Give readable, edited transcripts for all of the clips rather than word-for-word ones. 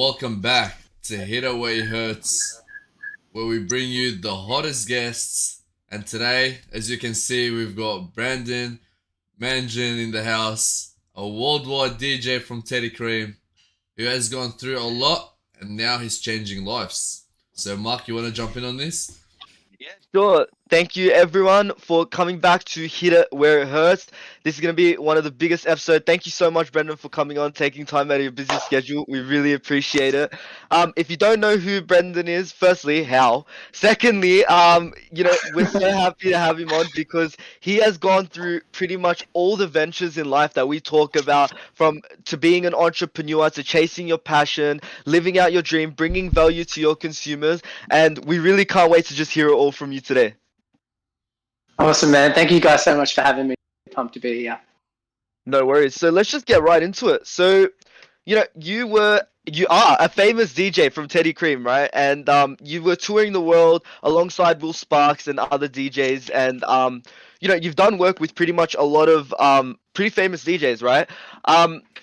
welcome back to Hit Away Hurts, where we bring you the hottest guests. And today, as you can see, we've got Brandon Mangion in the house, a worldwide DJ from Teddy Cream, who has gone through a lot and now he's changing lives. So, Mark, you want to jump in on this? Yeah, sure. Thank you everyone for coming back to Hit It Where It Hurts. This is going to be one of the biggest episodes. Thank you so much, Brendan, for coming on, taking time out of your busy schedule. We really appreciate it. If you don't know who Brendan is, firstly, how? Secondly, we're so happy to have him on because he has gone through pretty much all the ventures in life that we talk about, from to being an entrepreneur, to chasing your passion, living out your dream, bringing value to your consumers, and we really can't wait to just hear it all from you today. Awesome, man. Thank you guys so much for having me. Pumped to be here. No worries. So let's just get right into it. So, you are a famous DJ from Teddy Cream, right? And you were touring the world alongside Will Sparks and other DJs, and you've done work with pretty much a lot of pretty famous DJs, right?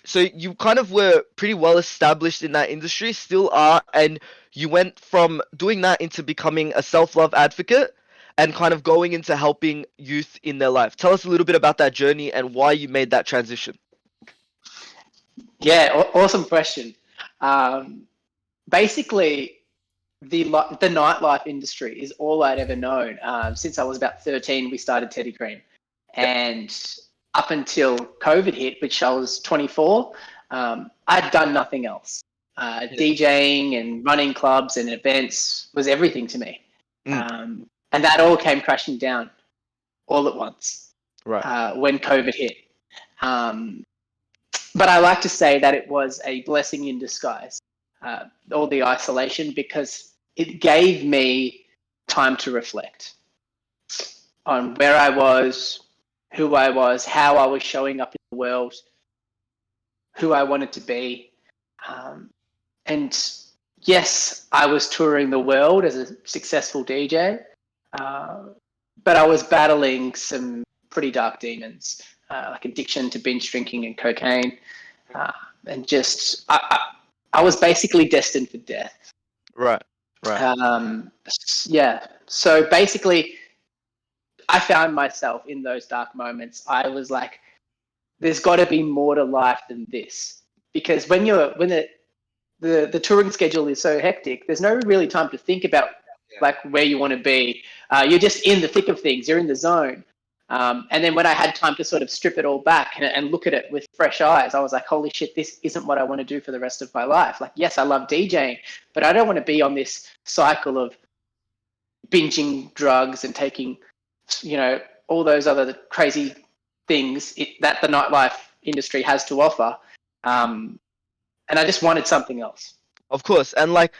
So you kind of were pretty well established in that industry, still are, and you went from doing that into becoming a self-love advocate and kind of going into helping youth in their life. Tell us a little bit about that journey and why you made that transition. Yeah, awesome question. Basically, the nightlife industry is all I'd ever known. Since I was about 13, we started Teddy Cream. And up until COVID hit, which I was 24, I'd done nothing else. DJing and running clubs and events was everything to me. And that all came crashing down all at once, right? When COVID hit. But I like to say that it was a blessing in disguise, all the isolation, because it gave me time to reflect on where I was, who I was, how I was showing up in the world, who I wanted to be. And yes, I was touring the world as a successful DJ, but I was battling some pretty dark demons, like addiction to binge drinking and cocaine, and just I was basically destined for death. Right. Yeah. So basically, I found myself in those dark moments. I was like, "There's got to be more to life than this," because when the touring schedule is so hectic, there's no really time to think about like where you want to be. You're just in the thick of things. You're in the zone. And then when I had time to sort of strip it all back and look at it with fresh eyes, I was like, holy shit, this isn't what I want to do for the rest of my life. Like, yes, I love DJing, but I don't want to be on this cycle of binging drugs and taking, all those other crazy things that the nightlife industry has to offer. And I just wanted something else. Of course. And like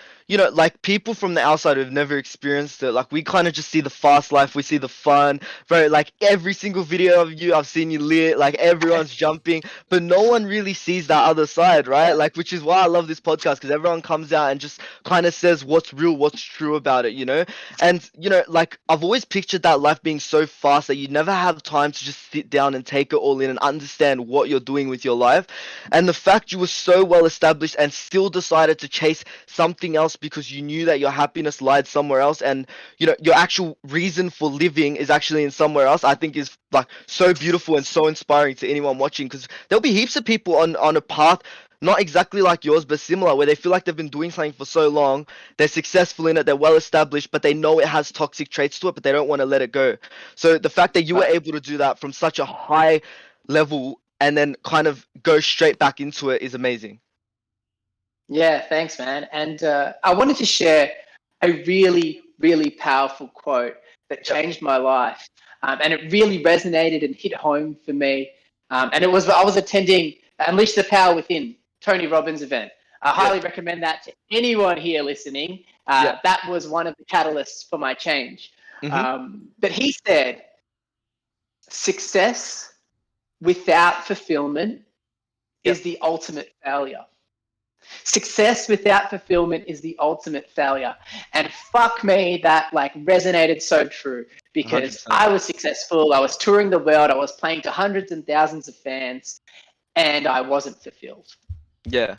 people from the outside who've never experienced it, like we kind of just see the fast life, we see the fun, bro. Like every single video of you, I've seen you lit, like everyone's jumping, but no one really sees that other side, right? Like, which is why I love this podcast, because everyone comes out and just kind of says what's real, what's true about it, And like I've always pictured that life being so fast that you never have time to just sit down and take it all in and understand what you're doing with your life. And the fact you were so well established and still decided to chase something else because you knew that your happiness lied somewhere else, and your actual reason for living is actually in somewhere else, I think is like so beautiful and so inspiring to anyone watching, because there'll be heaps of people on a path not exactly like yours but similar, where they feel like they've been doing something for so long, they're successful in it, they're well established, but they know it has toxic traits to it, but they don't want to let it go. So the fact that you were able to do that from such a high level and then kind of go straight back into it is amazing. Yeah, thanks, man. And I wanted to share a really, really powerful quote that changed my life. And it really resonated and hit home for me. And I was attending Unleash the Power Within, Tony Robbins' event. I highly recommend that to anyone here listening. That was one of the catalysts for my change. But he said, success without fulfillment is the ultimate failure. Success without fulfillment is the ultimate failure. And fuck me, that like resonated so true, because 100%. I was successful. I was touring the world. I was playing to hundreds and thousands of fans, and I wasn't fulfilled. Yeah.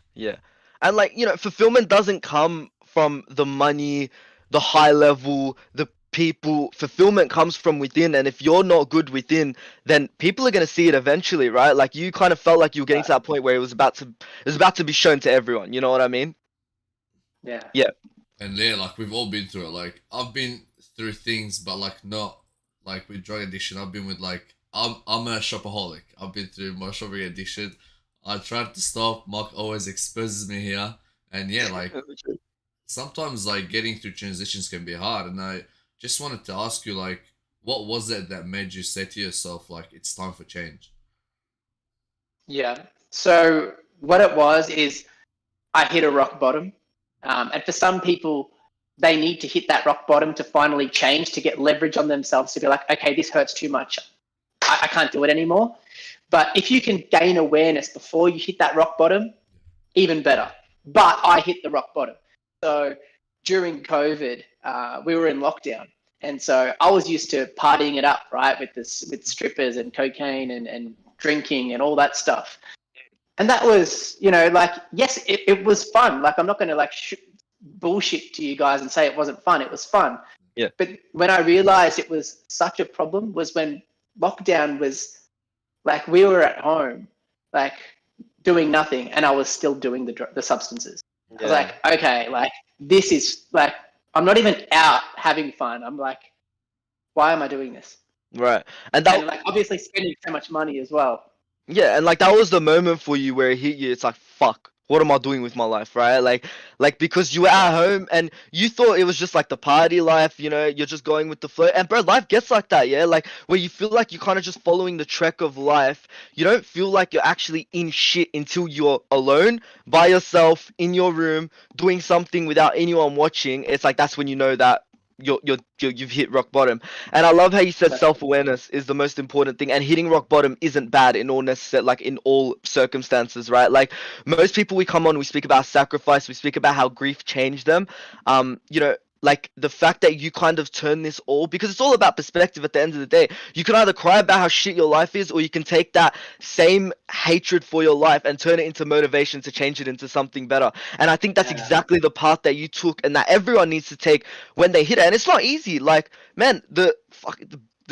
And like, fulfillment doesn't come from the money, the high level, the people. Fulfillment comes from within. And if you're not good within, then people are gonna see it eventually, right? Like you kind of felt like you were getting to that point where it was about to be shown to everyone. You know what I mean? Yeah. Yeah. And yeah, like we've all been through it. Like I've been through things, but like not like with drug addiction. I've been with like I'm a shopaholic. I've been through my shopping addiction. I tried to stop. Mark always exposes me here, and yeah, like sometimes like getting through transitions can be hard. And I just wanted to ask you, like, what was it that made you say to yourself, like, it's time for change? Yeah. So what it was is I hit a rock bottom. And for some people, they need to hit that rock bottom to finally change, to get leverage on themselves, to be like, okay, this hurts too much. I can't do it anymore. But if you can gain awareness before you hit that rock bottom, even better. But I hit the rock bottom. So during COVID, we were in lockdown. And so I was used to partying it up, right, with strippers and cocaine and drinking and all that stuff. And that was, like, yes, it was fun. Like, I'm not going to like bullshit to you guys and say it wasn't fun. It was fun. Yeah. But when I realized it was such a problem was when lockdown was like, we were at home, like doing nothing, and I was still doing the substances. Yeah. I was like, okay, like this is like, I'm not even out having fun. I'm like, why am I doing this? Right. And like obviously spending so much money as well. Yeah, and like that was the moment for you where it hit you. It's like, fuck, what am I doing with my life, right? Like because you were at home and you thought it was just like the party life, you're just going with the flow. And bro, life gets like that, yeah? Like where you feel like you're kind of just following the trek of life. You don't feel like you're actually in shit until you're alone, by yourself, in your room, doing something without anyone watching. It's like that's when you know that you've hit rock bottom. And I love how you said self-awareness is the most important thing, and hitting rock bottom isn't bad in all circumstances, right? Like most people we come on, we speak about sacrifice, we speak about how grief changed them. Like the fact that you kind of turn this all, because it's all about perspective at the end of the day. You can either cry about how shit your life is, or you can take that same hatred for your life and turn it into motivation to change it into something better. And I think that's exactly the path that you took and that everyone needs to take when they hit it. And it's not easy. Like, man, the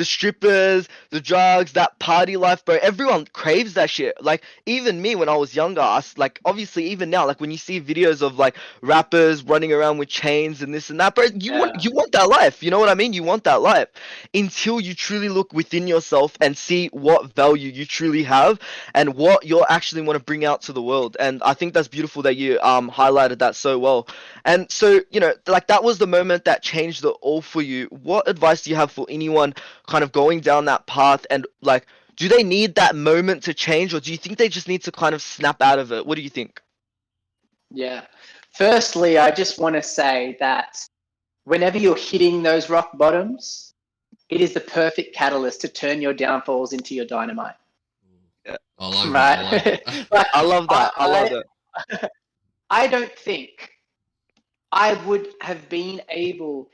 strippers, the drugs, that party life, bro, everyone craves that shit. Like, even me when I was younger, like, obviously, even now, like, when you see videos of, like, rappers running around with chains and this and that, bro, you want that life. You know what I mean? You want that life until you truly look within yourself and see what value you truly have and what you actually want to bring out to the world. And I think that's beautiful that you highlighted that so well. And so, like, that was the moment that changed it all for you. What advice do you have for anyone kind of going down that path, and like, do they need that moment to change, or do you think they just need to kind of snap out of it? What do you think? Yeah. Firstly, I just want to say that whenever you're hitting those rock bottoms, it is the perfect catalyst to turn your downfalls into your dynamite. Yeah. I love that. Like, I love that. I love that. I don't think I would have been able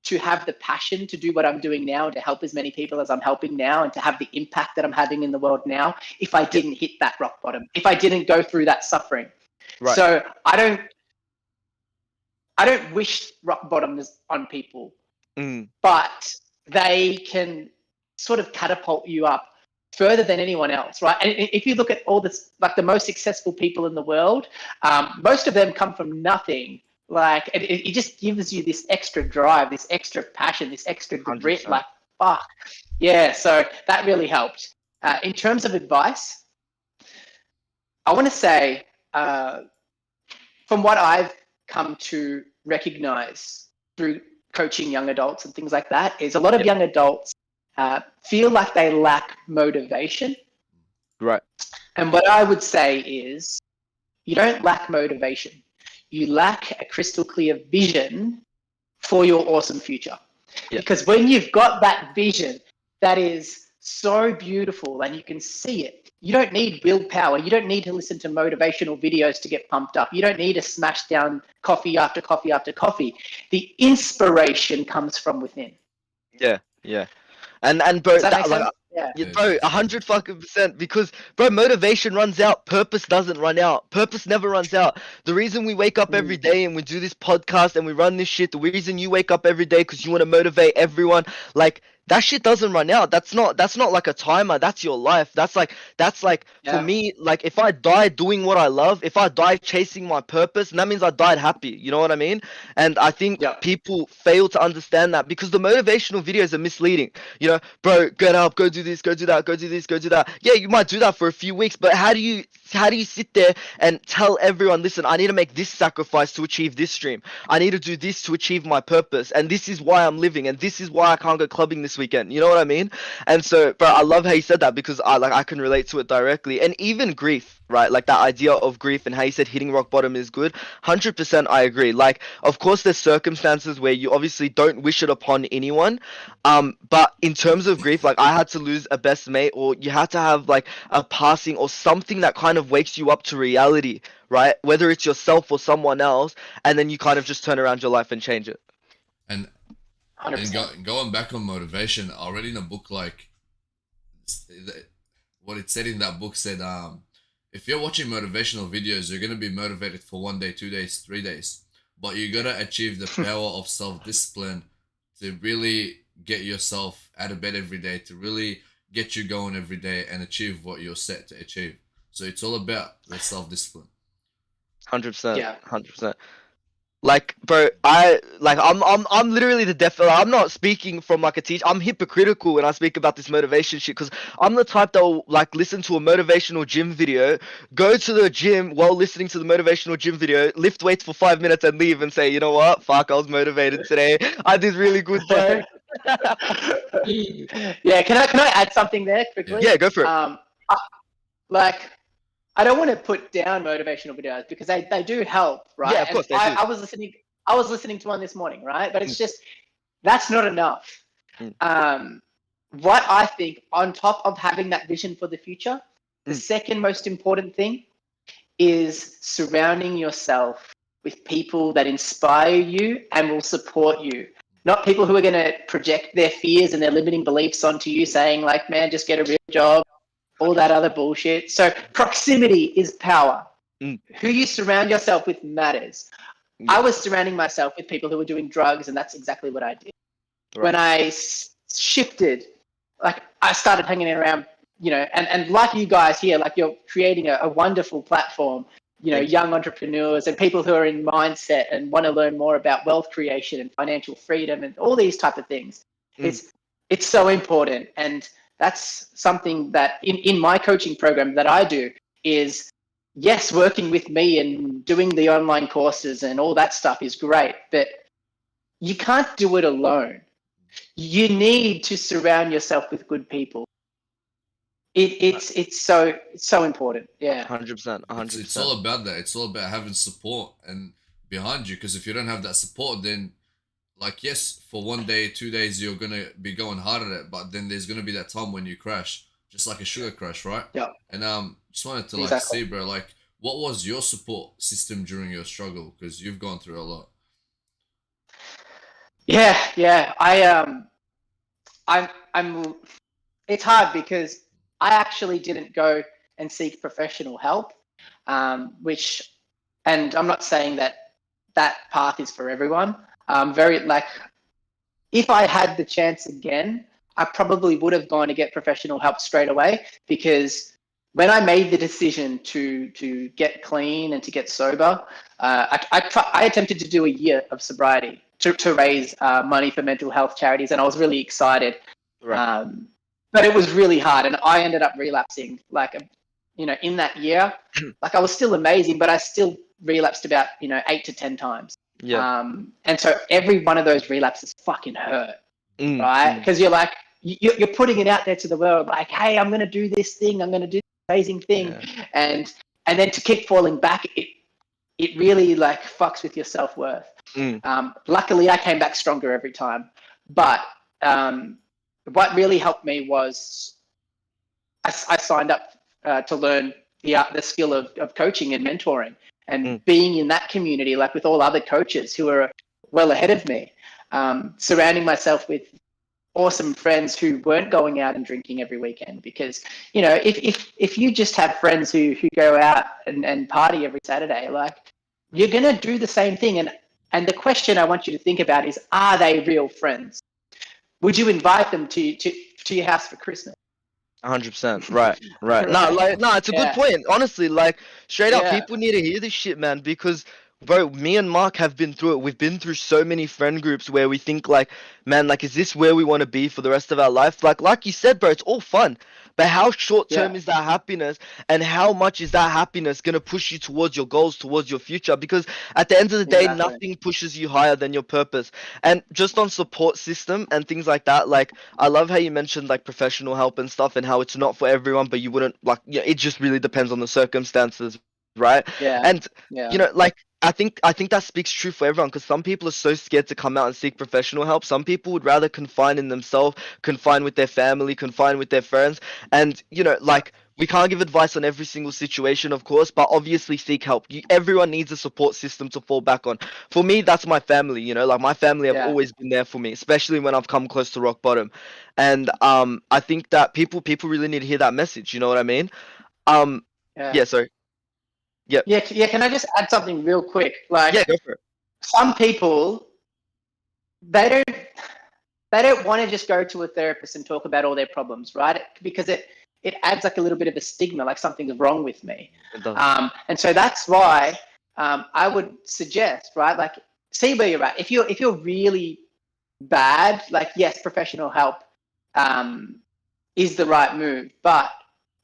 to have the passion to do what I'm doing now and to help as many people as I'm helping now and to have the impact that I'm having in the world now if I didn't hit that rock bottom, if I didn't go through that suffering. Right. So I don't wish rock bottoms on people, but they can sort of catapult you up further than anyone else, right? And if you look at all this, like the most successful people in the world, most of them come from nothing. Like it just gives you this extra drive, this extra passion, this extra grit. 100%. Like, fuck. Yeah, so that really helped. In terms of advice, I want to say, from what I've come to recognize through coaching young adults and things like that, is a lot of young adults feel like they lack motivation. Right. And what I would say is, you don't lack motivation. You lack a crystal clear vision for your awesome future. Yeah. Because when you've got that vision that is so beautiful and you can see it, you don't need willpower. You don't need to listen to motivational videos to get pumped up. You don't need to smash down coffee after coffee after coffee. The inspiration comes from within. Yeah, yeah. And bro, Yeah, bro, 100% because bro, motivation runs out, purpose doesn't run out. Purpose never runs out. The reason we wake up every day and we do this podcast and we run this shit, the reason you wake up every day because you want to motivate everyone, like that shit doesn't run out. That's not like a timer. That's your life. That's like for Yeah. me, like if I die doing what I love, if I die chasing my purpose, and that means I died happy. You know what I mean? And I think Yeah. people fail to understand that because the motivational videos are misleading. You know, bro, get up, go do this, go do that, go do this, go do that. Yeah, you might do that for a few weeks, but how do you sit there and tell everyone, listen, I need to make this sacrifice to achieve this dream. I need to do this to achieve my purpose, and this is why I'm living, and this is why I can't go clubbing this weekend. You know what I mean? And so, bro, I love how you said that because I can relate to it directly, and even grief, right? Like that idea of grief and how you said hitting rock bottom is good. 100%, I agree. Like, of course, there's circumstances where you obviously don't wish it upon anyone, but in terms of grief, like I had to lose a best mate, or you had to have like a passing or something that kind of wakes you up to reality, right? Whether it's yourself or someone else, and then you kind of just turn around your life and change it. And 100%. going back on motivation, I read in a book like what it said in that book said, if you're watching motivational videos, you're gonna be motivated for 1 day, 2 days, 3 days, but you gotta achieve the power of self-discipline to really get yourself out of bed every day, to really get you going every day and achieve what you're set to achieve. So it's all about the self-discipline. 100%. Yeah. 100%. Like, bro, I'm literally the I'm not speaking from like a teacher. I'm hypocritical when I speak about this motivation shit because I'm the type that will like listen to a motivational gym video, go to the gym while listening to the motivational gym video, lift weights for 5 minutes and leave and say, you know what? Fuck, I was motivated today. I did really good, bro. Yeah, can I add something there quickly? Yeah, go for it. Like I don't want to put down motivational videos because they do help, right? Yeah, of course And they do. I was listening to one this morning, right? But it's just that's not enough. What I think on top of having that vision for the future, the second most important thing is surrounding yourself with people that inspire you and will support you. Not people who are going to project their fears and their limiting beliefs onto you saying like, man, just get a real job, all that other bullshit. So proximity is power. Who you surround yourself with matters. I was surrounding myself with people who were doing drugs, and that's exactly what I did. Right. When I shifted, like I started hanging around, you know, and like you guys here, like you're creating a wonderful platform, you know, young entrepreneurs and people who are in mindset and want to learn more about wealth creation and financial freedom and all these type of things. It's so important. And that's something that in my coaching program that I do is, yes, working with me and doing the online courses and all that stuff is great, but you can't do it alone. You need to surround yourself with good people. It's so important. Yeah. 100%. 100%. It's all about that. It's all about having support and behind you, because if you don't have that support, then like, yes, for 1 day, 2 days, you're going to be going hard at it, but then there's going to be that time when you crash, just like a sugar crash, right? Yeah. And just wanted to like see, bro, like what was your support system during your struggle? Because you've gone through a lot. Yeah. I'm it's hard because I actually didn't go and seek professional help, which, and I'm not saying that path is for everyone. Very like, if I had the chance again, I probably would have gone to get professional help straight away, because when I made the decision to get clean and to get sober, I attempted to do a year of sobriety to raise money for mental health charities, and I was really excited. Right. But it was really hard, and I ended up relapsing. Like, you know, in that year, like I was still amazing, but I still relapsed about 8 to 10 times. Yeah. And so every one of those relapses fucking hurt, right? Because you're like, you're putting it out there to the world, like, hey, I'm gonna do this thing, I'm gonna do this amazing thing, and then to keep falling back, it really like fucks with your self-worth. Luckily, I came back stronger every time, but what really helped me was I signed up to learn the skill of coaching and mentoring, and being in that community, like with all other coaches who are well ahead of me, surrounding myself with awesome friends who weren't going out and drinking every weekend, because if you just have friends who go out and party every Saturday, like, you're gonna do the same thing. And the question I want you to think about is, are they real friends? Would you invite them to your house for Christmas? 100%. Right. Right. No, it's a good Yeah. point. Honestly, like, straight up, Yeah. people need to hear this shit, man, because, bro, me and Mark have been through it. We've been through so many friend groups where we think, like, man, like, is this where we want to be for the rest of our life? Like you said, bro, it's all fun. But how short term Yeah. is that happiness, and how much is that happiness going to push you towards your goals, towards your future? Because at the end of the day, Exactly. nothing pushes you higher than your purpose. And just on support system and things like that, like, I love how you mentioned like professional help and stuff, and how it's not for everyone, but you wouldn't like, yeah, it just really depends on the circumstances, right? Yeah. And Yeah. like, I think that speaks true for everyone, because some people are so scared to come out and seek professional help. Some people would rather confine in themselves, confine with their family, confine with their friends, and like, we can't give advice on every single situation, of course, but obviously seek help. Everyone needs a support system to fall back on. For me, that's my family. Like, my family have Yeah. always been there for me, especially when I've come close to rock bottom. And I think that people really need to hear that message. You know what I mean? Yeah. Yeah. Sorry. Yep. Yeah. Can I just add something real quick? Like, Yeah. Go for it. some people, they don't want to just go to a therapist and talk about all their problems, right? Because it adds like a little bit of a stigma, like something's wrong with me. It does. And so that's why I would suggest, right? Like, see where you're at. If you're really bad, like, yes, professional help is the right move. But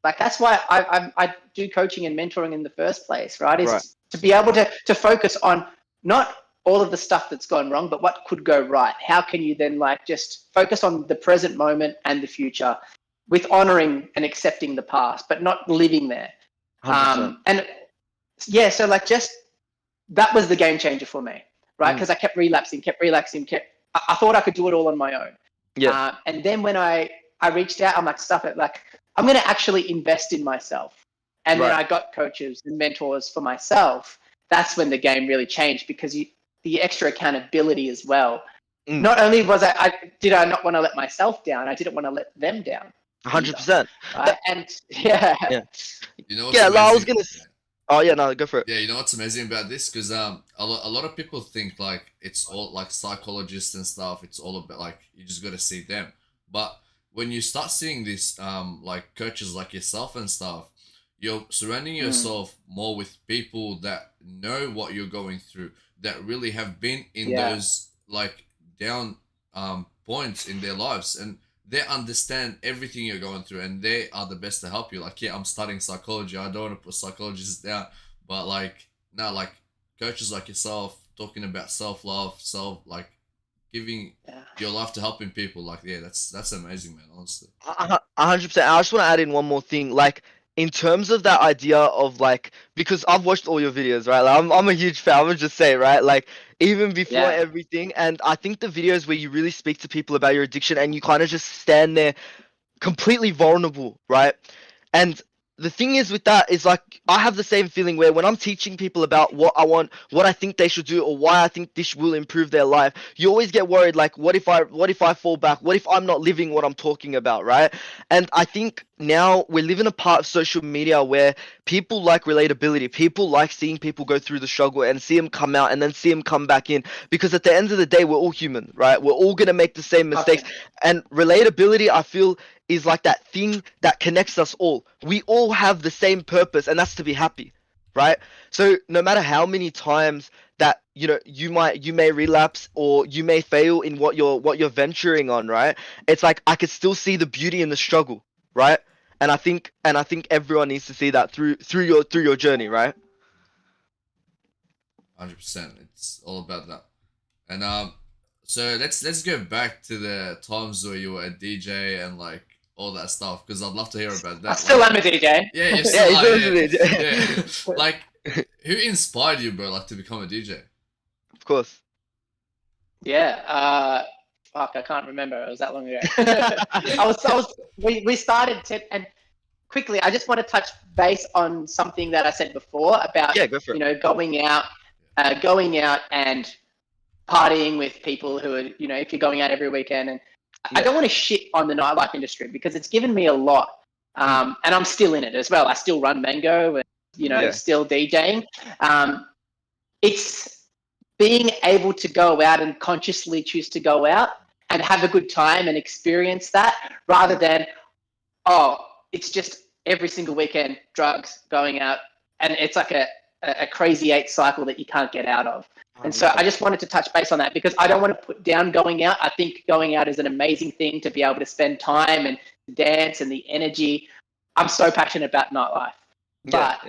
like, that's why I do coaching and mentoring in the first place, right? Is Right. to be able to focus on not all of the stuff that's gone wrong, but what could go right. How can you then, like, just focus on the present moment and the future, with honoring and accepting the past, but not living there. 100%. And yeah, so like, just that was the game changer for me, right? Because I kept relapsing. I thought I could do it all on my own. Yeah. And then when I reached out, I'm like, stuff it. Like, I'm going to actually invest in myself. And then Right. I got coaches and mentors for myself. That's when the game really changed, because the extra accountability as well. Not only was did I not want to let myself down, I didn't want to let them down. 100%. Right? And yeah. You know what's Yeah. I was amazing? gonna. Oh yeah. No. Go for it. Yeah, you know what's amazing about this? Because a lot of people think like it's all like psychologists and stuff. It's all about like you just got to see them. But when you start seeing these like coaches like yourself and stuff, you're surrounding yourself more with people that know what you're going through, that really have been in Yeah. those like down points in their lives, and they understand everything you're going through, and they are the best to help you. Like, yeah, I'm studying psychology. I don't want to put psychologists down, but like, no, like coaches like yourself talking about self-love, like giving your life to helping people. Like, yeah, that's amazing, man. Honestly. 100%. I just want to add in one more thing. Like, in terms of that idea of like, because I've watched all your videos, right? Like, I'm a huge fan. I would just say, right? Like, even before Yeah. everything, and I think the videos where you really speak to people about your addiction and you kind of just stand there completely vulnerable, right? And the thing is with that is, like, I have the same feeling where when I'm teaching people about what I want, what I think they should do, or why I think this will improve their life, you always get worried, like, what if I fall back? What if I'm not living what I'm talking about, right? And I think now we're living a part of social media where people like relatability. People like seeing people go through the struggle and see them come out and then see them come back in, because at the end of the day, we're all human, right? We're all gonna make the same mistakes. Okay. And relatability, I feel, is like that thing that connects us all. We all have the same purpose, and that's to be happy, right? So no matter how many times that you may relapse or you may fail in what you're venturing on, right? It's like, I could still see the beauty in the struggle, right? And I think everyone needs to see that through your journey, right? 100%. It's all about that. And so let's go back to the times where you were a DJ and like all that stuff, because I'd love to hear about that. I still am a DJ. Yeah, you're Yeah, still he's are, always a DJ. yeah. Like, who inspired you, bro? Like, to become a DJ? Of course. Yeah. Fuck, I can't remember. It was that long ago. We started and quickly, I just want to touch base on something that I said before about, Yeah, go for it. going out and partying with people who are, if you're going out every weekend, and I don't want to shit on the nightlife industry because it's given me a lot. And I'm still in it as well. I still run Mango and, still DJing. It's being able to go out and consciously choose to go out and have a good time and experience that rather than, it's just every single weekend, drugs, going out. And it's like a crazy 8 cycle that you can't get out of. And so I just wanted to touch base on that because I don't want to put down going out. I think going out is an amazing thing to be able to spend time and dance and the energy. I'm so passionate about nightlife. But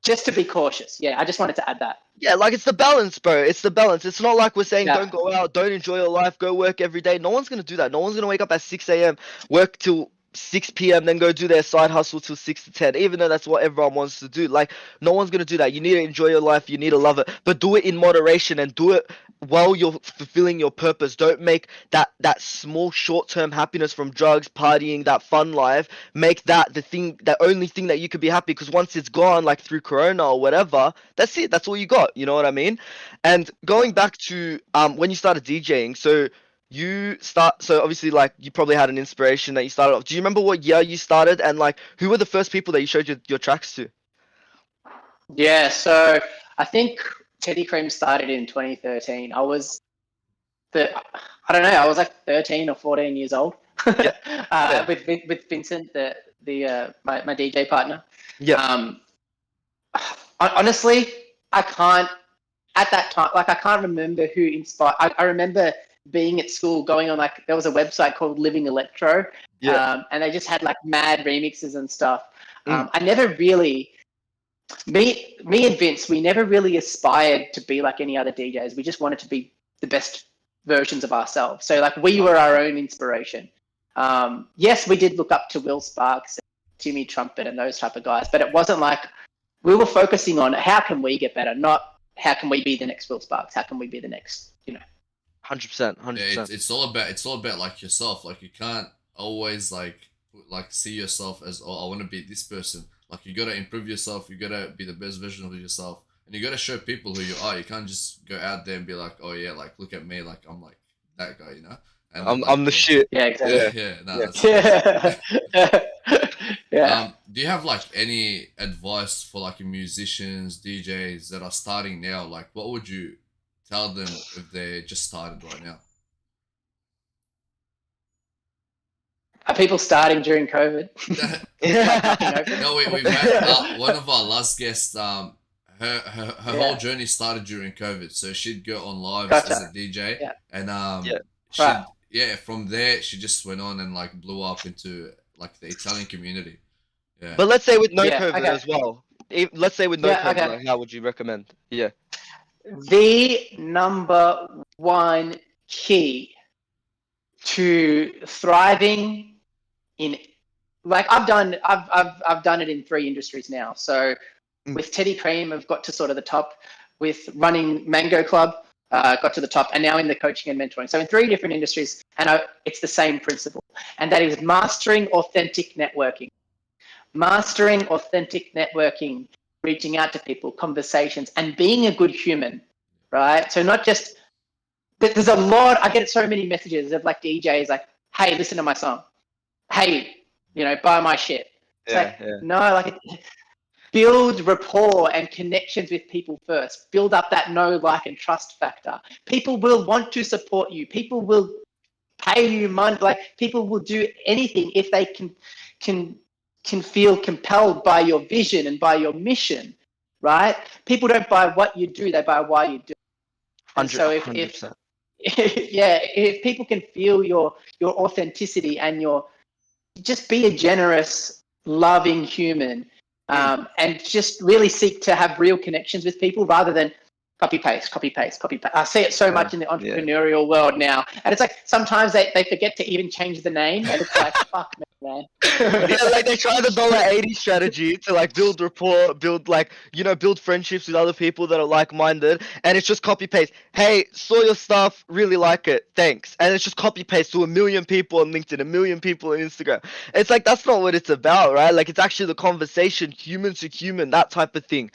just to be cautious. Yeah, I just wanted to add that. Yeah, like it's the balance, bro. It's the balance. It's not like we're saying don't go out, don't enjoy your life, go work every day. No one's going to do that. No one's going to wake up at 6 a.m., work till 6 p.m., then go do their side hustle till 6 to 10, even though that's what everyone wants to do. Like, no one's going to do that. You need to enjoy your life. You need to love it. But do it in moderation and do it while you're fulfilling your purpose. Don't make that small short-term happiness from drugs, partying, that fun life, make that the only thing that you could be happy, because once it's gone, like through Corona or whatever, that's it. That's all you got. You know what I mean? And going back to when you started DJing, so obviously, like, you probably had an inspiration that you started off. Do you remember what year you started, and like who were the first people that you showed your tracks to? Yeah, so I think Teddy Cream started in 2013. I was like 13 or 14 years old. With Vincent, my DJ partner. Yeah. Honestly, I can't at that time. Like, I can't remember who inspired. I remember being at school, going on, like, there was a website called Living Electro, and they just had like mad remixes and stuff. I never really, me and Vince, we never really aspired to be like any other DJs. We just wanted to be the best versions of ourselves. So like, we were our own inspiration. Yes, we did look up to Will Sparks, Timmy Trumpet, and those type of guys, but it wasn't like we were focusing on how can we get better, not how can we be the next Will Sparks, how can we be the next, 100%. Yeah, it's all about like yourself. Like, you can't always like see yourself as, I want to be this person. Like, you gotta improve yourself. You gotta be the best version of yourself, and you gotta show people who you are. You can't just go out there and be like, oh yeah, like, look at me, like I'm like that guy, And I'm the shit. Yeah, exactly. Yeah. Do you have like any advice for like musicians, DJs that are starting now? Like, what would you tell them if they just started right now? Are people starting during COVID? No, we've had one of our last guests. Her whole journey started during COVID, so she'd go on live as a DJ, and from there she just went on and like blew up into like the Italian community. Yeah. But let's say with no COVID as well. Let's say with no COVID, like, how would you recommend? Yeah. The number one key to thriving in, like, I've done it in 3 industries now. So with Teddy Cream, I've got to sort of the top. With running Mango Club, got to the top, and now in the coaching and mentoring. So in 3 different industries, and it's the same principle, and that is mastering authentic networking. Mastering authentic networking, reaching out to people, conversations, and being a good human, right? So not just, but there's a lot, I get so many messages of like DJs like, hey, listen to my song. Hey, buy my shit. It's no, like, build rapport and connections with people first. Build up that know, like, and trust factor. People will want to support you. People will pay you money. Like, people will do anything if they can feel compelled by your vision and by your mission, right? People don't buy what you do, they buy why you do. And so if 100%. If people can feel your authenticity and just be a generous, loving human, and just really seek to have real connections with people rather than copy paste. I see it so much in the entrepreneurial world now, and it's like sometimes they forget to even change the name, and it's like, fuck me, man. Like, they try the $1.80 strategy to like build rapport, build friendships with other people that are like-minded, and it's just copy paste. Hey, saw your stuff, really like it, thanks. And it's just copy paste to 1 million people on LinkedIn, 1 million people on Instagram. It's like, that's not what it's about, right? Like, it's actually the conversation, human to human, that type of thing.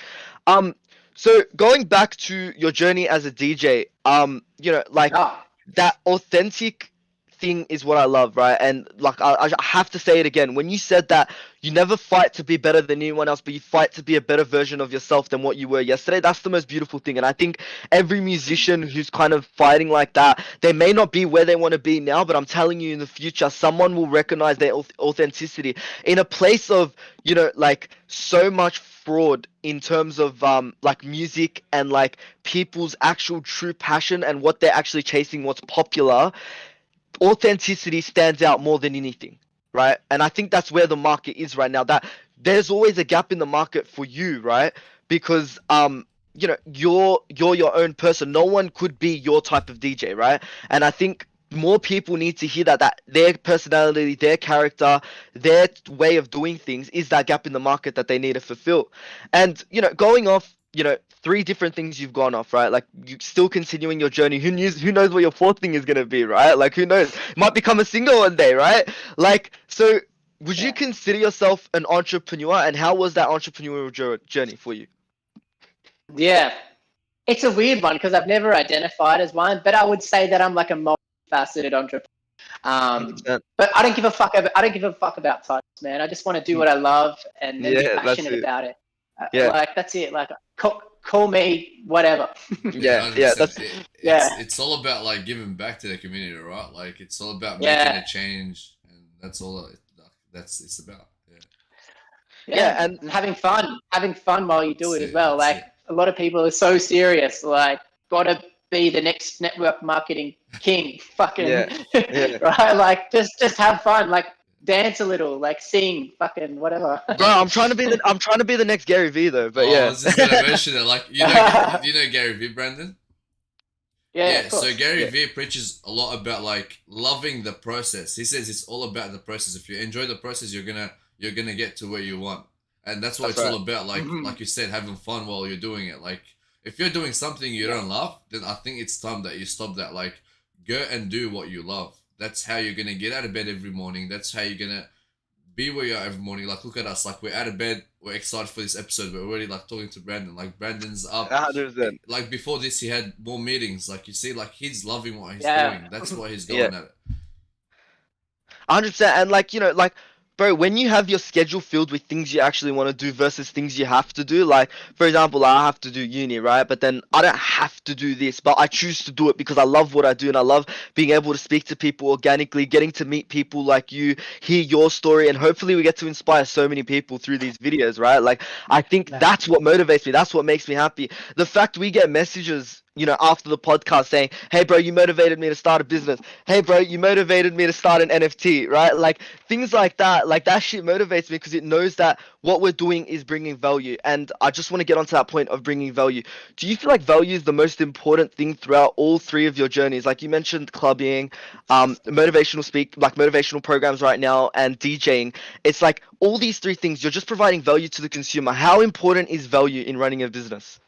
So going back to your journey as a DJ, that authentic thing is what I love, right? And like I have to say it again. When you said that you never fight to be better than anyone else, but you fight to be a better version of yourself than what you were yesterday, that's the most beautiful thing. And I think every musician who's kind of fighting like that, they may not be where they want to be now, but I'm telling you, in the future, someone will recognize their authenticity in a place of, you know, like so much fraud in terms of like music and like people's actual true passion and what they're actually chasing, what's popular. Authenticity stands out more than anything, right? And I think that's where the market is right now, that there's always a gap in the market for you, right? Because you know, you're your own person. No one could be your type of DJ, right? And I think more people need to hear that their personality, their character, their way of doing things is that gap in the market that they need to fulfill. And you know, going off, you know, 3 different things you've gone off, right? Like, you still continuing your journey. Who knows what your 4th thing is gonna be, right? Like, who knows? Might become a singer one day, right? Like, so would you consider yourself an entrepreneur, and how was that entrepreneurial journey for you? Yeah, it's a weird one because I've never identified as one, but I would say that I'm like a multifaceted entrepreneur. 100%. But I don't give a fuck. I don't give a fuck about titles, man. I just want to do what I love and be Yeah, that's passionate it. about it. Yeah. Like, that's it. Like, call me whatever. Yeah, 100%. Yeah. It's all about like giving back to the community, right? Like, it's all about Yeah. making a change, and that's all it's about. Yeah, and having fun while you do it as well. That's Like, a lot of people are so serious, like, gotta be the next network marketing king, fucking Yeah. right? Like, just have fun, like, dance a little, like, sing, fucking whatever. bro, I'm trying to be the next Gary Vee though, but I yeah. was just gonna mention it. Like, you know Gary Vee, Brandon? Yeah, of So course. Gary Vee preaches a lot about like loving the process. He says it's all about the process. If you enjoy the process, you're gonna get to where you want, and that's what That's it's right. all about. Like you said, having fun while you're doing it. Like, if you're doing something you don't love, then I think it's time that you stop that. Like, go and do what you love. That's how you're gonna get out of bed every morning. That's how you're gonna be where you are every morning. Like, look at us. Like, we're out of bed. We're excited for this episode. We're already like talking to Brandon. Like, Brandon's up. 100%. Like, before this, he had more meetings. Like, you see, like, he's loving what he's Yeah. doing. That's why he's going at it. 100%. And like, you know, like, bro, when you have your schedule filled with things you actually want to do versus things you have to do, like, for example, I have to do uni, right? But then I don't have to do this, but I choose to do it because I love what I do, and I love being able to speak to people organically, getting to meet people like you, hear your story, and hopefully we get to inspire so many people through these videos, right? Like, I think that's what motivates me. That's what makes me happy. The fact we get messages, you know, after the podcast saying, hey bro, you motivated me to start a business. Hey bro, you motivated me to start an NFT, right? Like, things like that shit motivates me because it knows that what we're doing is bringing value. And I just want to get onto that point of bringing value. Do you feel like value is the most important thing throughout all 3 of your journeys? Like, you mentioned clubbing, motivational programs right now, and DJing. It's like all these 3 things, you're just providing value to the consumer. How important is value in running a business?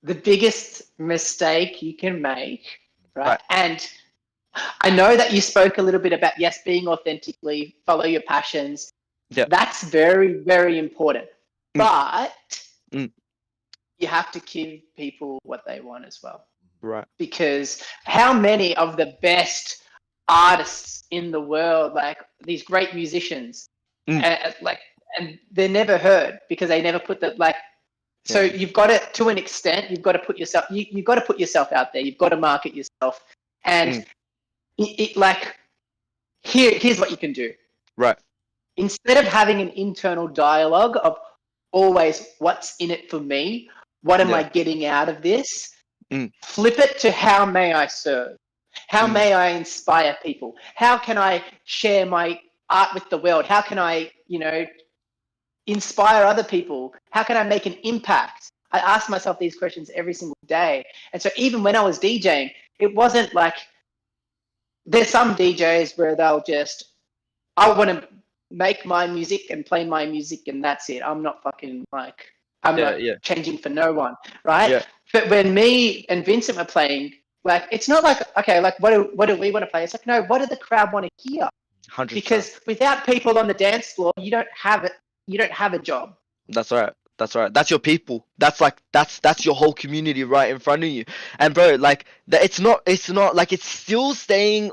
The biggest mistake you can make, right? And I know that you spoke a little bit about, yes, being authentically, follow your passions. Yeah. That's very, very important. But you have to give people what they want as well. Right. Because how many of the best artists in the world, like these great musicians, and they're never heard because they never put the, like, so you've got to an extent, you've got to put yourself, you've got to put yourself out there. You've got to market yourself. And like, here's what you can do. Right. Instead of having an internal dialogue of always, what's in it for me? What am I getting out of this? Flip it to, how may I serve? How may I inspire people? How can I share my art with the world? How can I, you know, inspire other people? How can I make an impact? I ask myself these questions every single day. And so even when I was DJing, it wasn't like, there's some DJs where they'll just, I want to make my music and play my music and that's it. I'm not fucking like, I'm not changing for no one, right? Yeah. But when me and Vincent were playing, like, it's not like, okay, like, what do we want to play? It's like, no, what do the crowd want to hear? 100%. Because without people on the dance floor, you don't have it. You don't have a job. That's right. That's right. That's your people. That's your whole community right in front of you. And bro, like that, it's not like it's still staying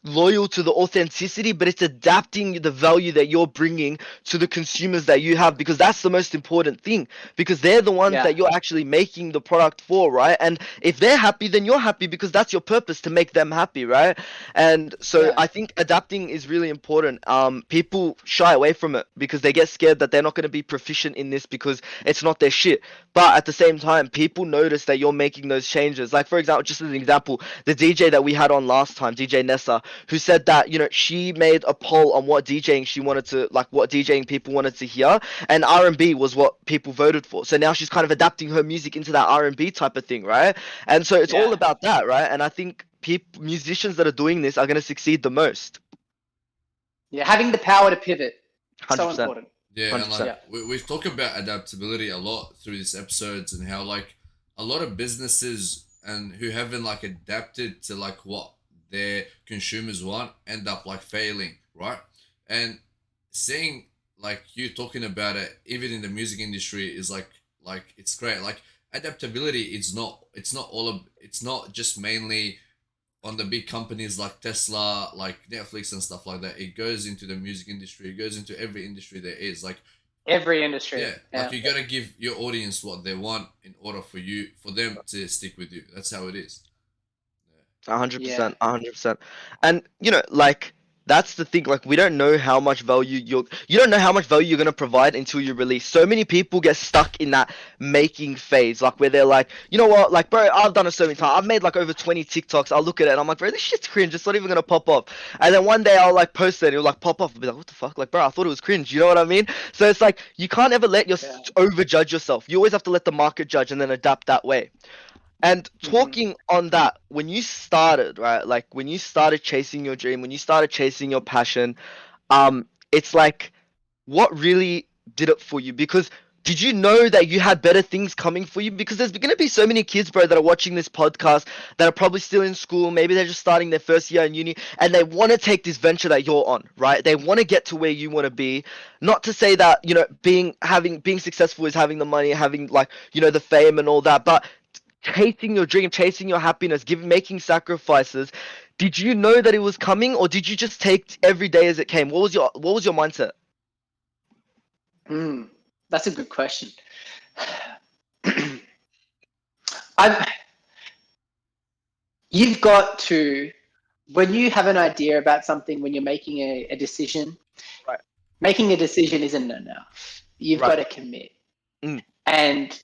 loyal to the authenticity, but it's adapting the value that you're bringing to the consumers that you have, because that's the most important thing, because they're the ones Yeah. that you're actually making the product for, right? And if they're happy, then you're happy, because that's your purpose, to make them happy, right? And so Yeah. I think adapting is really important. People shy away from it because they get scared that they're not going to be proficient in this because it's not their shit. But at the same time, people notice that you're making those changes. Like, for example, just as an example, the DJ that we had on last time, DJ Nessa, who said that, she made a poll on what DJing she wanted to, like, what DJing people wanted to hear, and R&B was what people voted for. So now she's kind of adapting her music into that R&B type of thing, right? And so it's all Yeah. about that, right? And I think musicians that are doing this are going to succeed the most. Yeah. Having the power to pivot, so 100%. important. Yeah, and 100%. like we've talked about adaptability a lot through these episodes, and how like a lot of businesses and who haven't like adapted to like what their consumers want end up like failing, right? And seeing like you talking about it even in the music industry is like it's great. Like adaptability it's not just mainly on the big companies like Tesla, like Netflix and stuff like that. It goes into the music industry. It goes into every industry there is. Like, Every industry. yeah, like you gotta give your audience what they want in order for them to stick with you. That's how it is. 100%, 100%. And like that's the thing. Like we don't know how much value you don't know how much value you're gonna provide until you release. So many people get stuck in that making phase, like where they're like, you know what, like bro, I've done it so many times. I've made like over 20 TikToks. I'll look at it and I'm like, bro, this shit's cringe. It's not even gonna pop up. And then one day I'll like post it and it'll like pop up. I'll be like, what the fuck? Like, bro, I thought it was cringe. You know what I mean? So it's like you can't ever let overjudge yourself. You always have to let the market judge and then adapt that way. And talking on that, when you started, right, like when you started chasing your dream, when you started chasing your passion, it's like, what really did it for you? Because did you know that you had better things coming for you? Because there's going to be so many kids, bro, that are watching this podcast that are probably still in school. Maybe they're just starting their first year in uni and they want to take this venture that you're on, right? They want to get to where you want to be. Not to say that, being successful is having the money, having like, the fame and all that, but chasing your dream, chasing your happiness, making sacrifices. Did you know that it was coming, or did you just take every day as it came? What was your mindset? That's a good question. You've got to, when you have an idea about something, when you're making a decision, right? Making a decision isn't enough. You've got to commit. And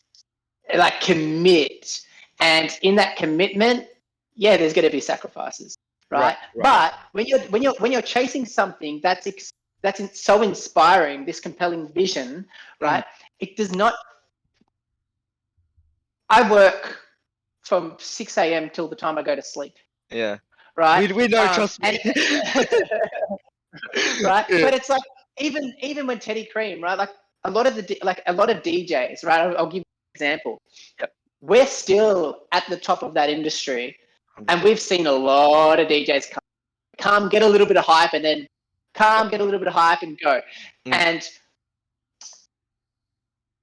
like commit. And in that commitment, there's going to be sacrifices, right? But when you're chasing something that's so inspiring, this compelling vision, right? It does not. I work from 6 a.m. till the time I go to sleep. Yeah. Right. We know, trust me. Right. Yeah. But it's like even when Teddy Cream, right? Like a lot of DJs, right? I'll give you an example. Yep. We're still at the top of that industry, and we've seen a lot of DJs come, get a little bit of hype, and then get a little bit of hype and go. And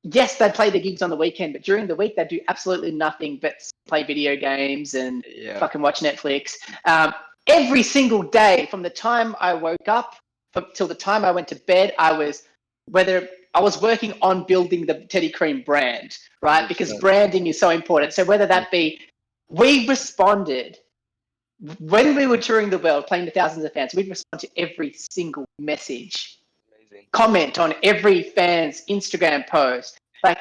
yes, they play the gigs on the weekend, but during the week they do absolutely nothing but play video games and fucking watch Netflix. Every single day, from the time I woke up till the time I went to bed, I was working on building the Teddy Cream brand, right? Because branding is so important. So whether that be, we responded when we were touring the world, playing to thousands of fans, we'd respond to every single message. Amazing. Comment on every fan's Instagram post. Like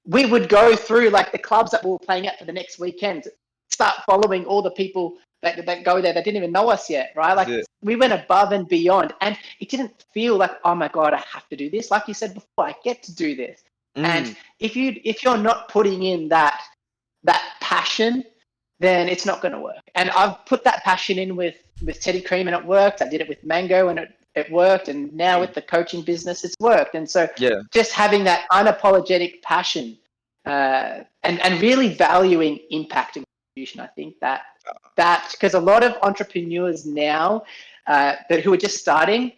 we would go through like the clubs that we were playing at for the next weekend, start following all the people that go there that didn't even know us yet, right? Like we went above and beyond, and it didn't feel like, oh my God, I have to do this. Like you said before, I get to do this. And if you're not putting in that passion, then it's not going to work. And I've put that passion in with Teddy Cream, and it worked. I did it with Mango, and it worked. And now with the coaching business, it's worked. And so just having that unapologetic passion and really valuing impact and contribution, I think that because a lot of entrepreneurs now who are just starting,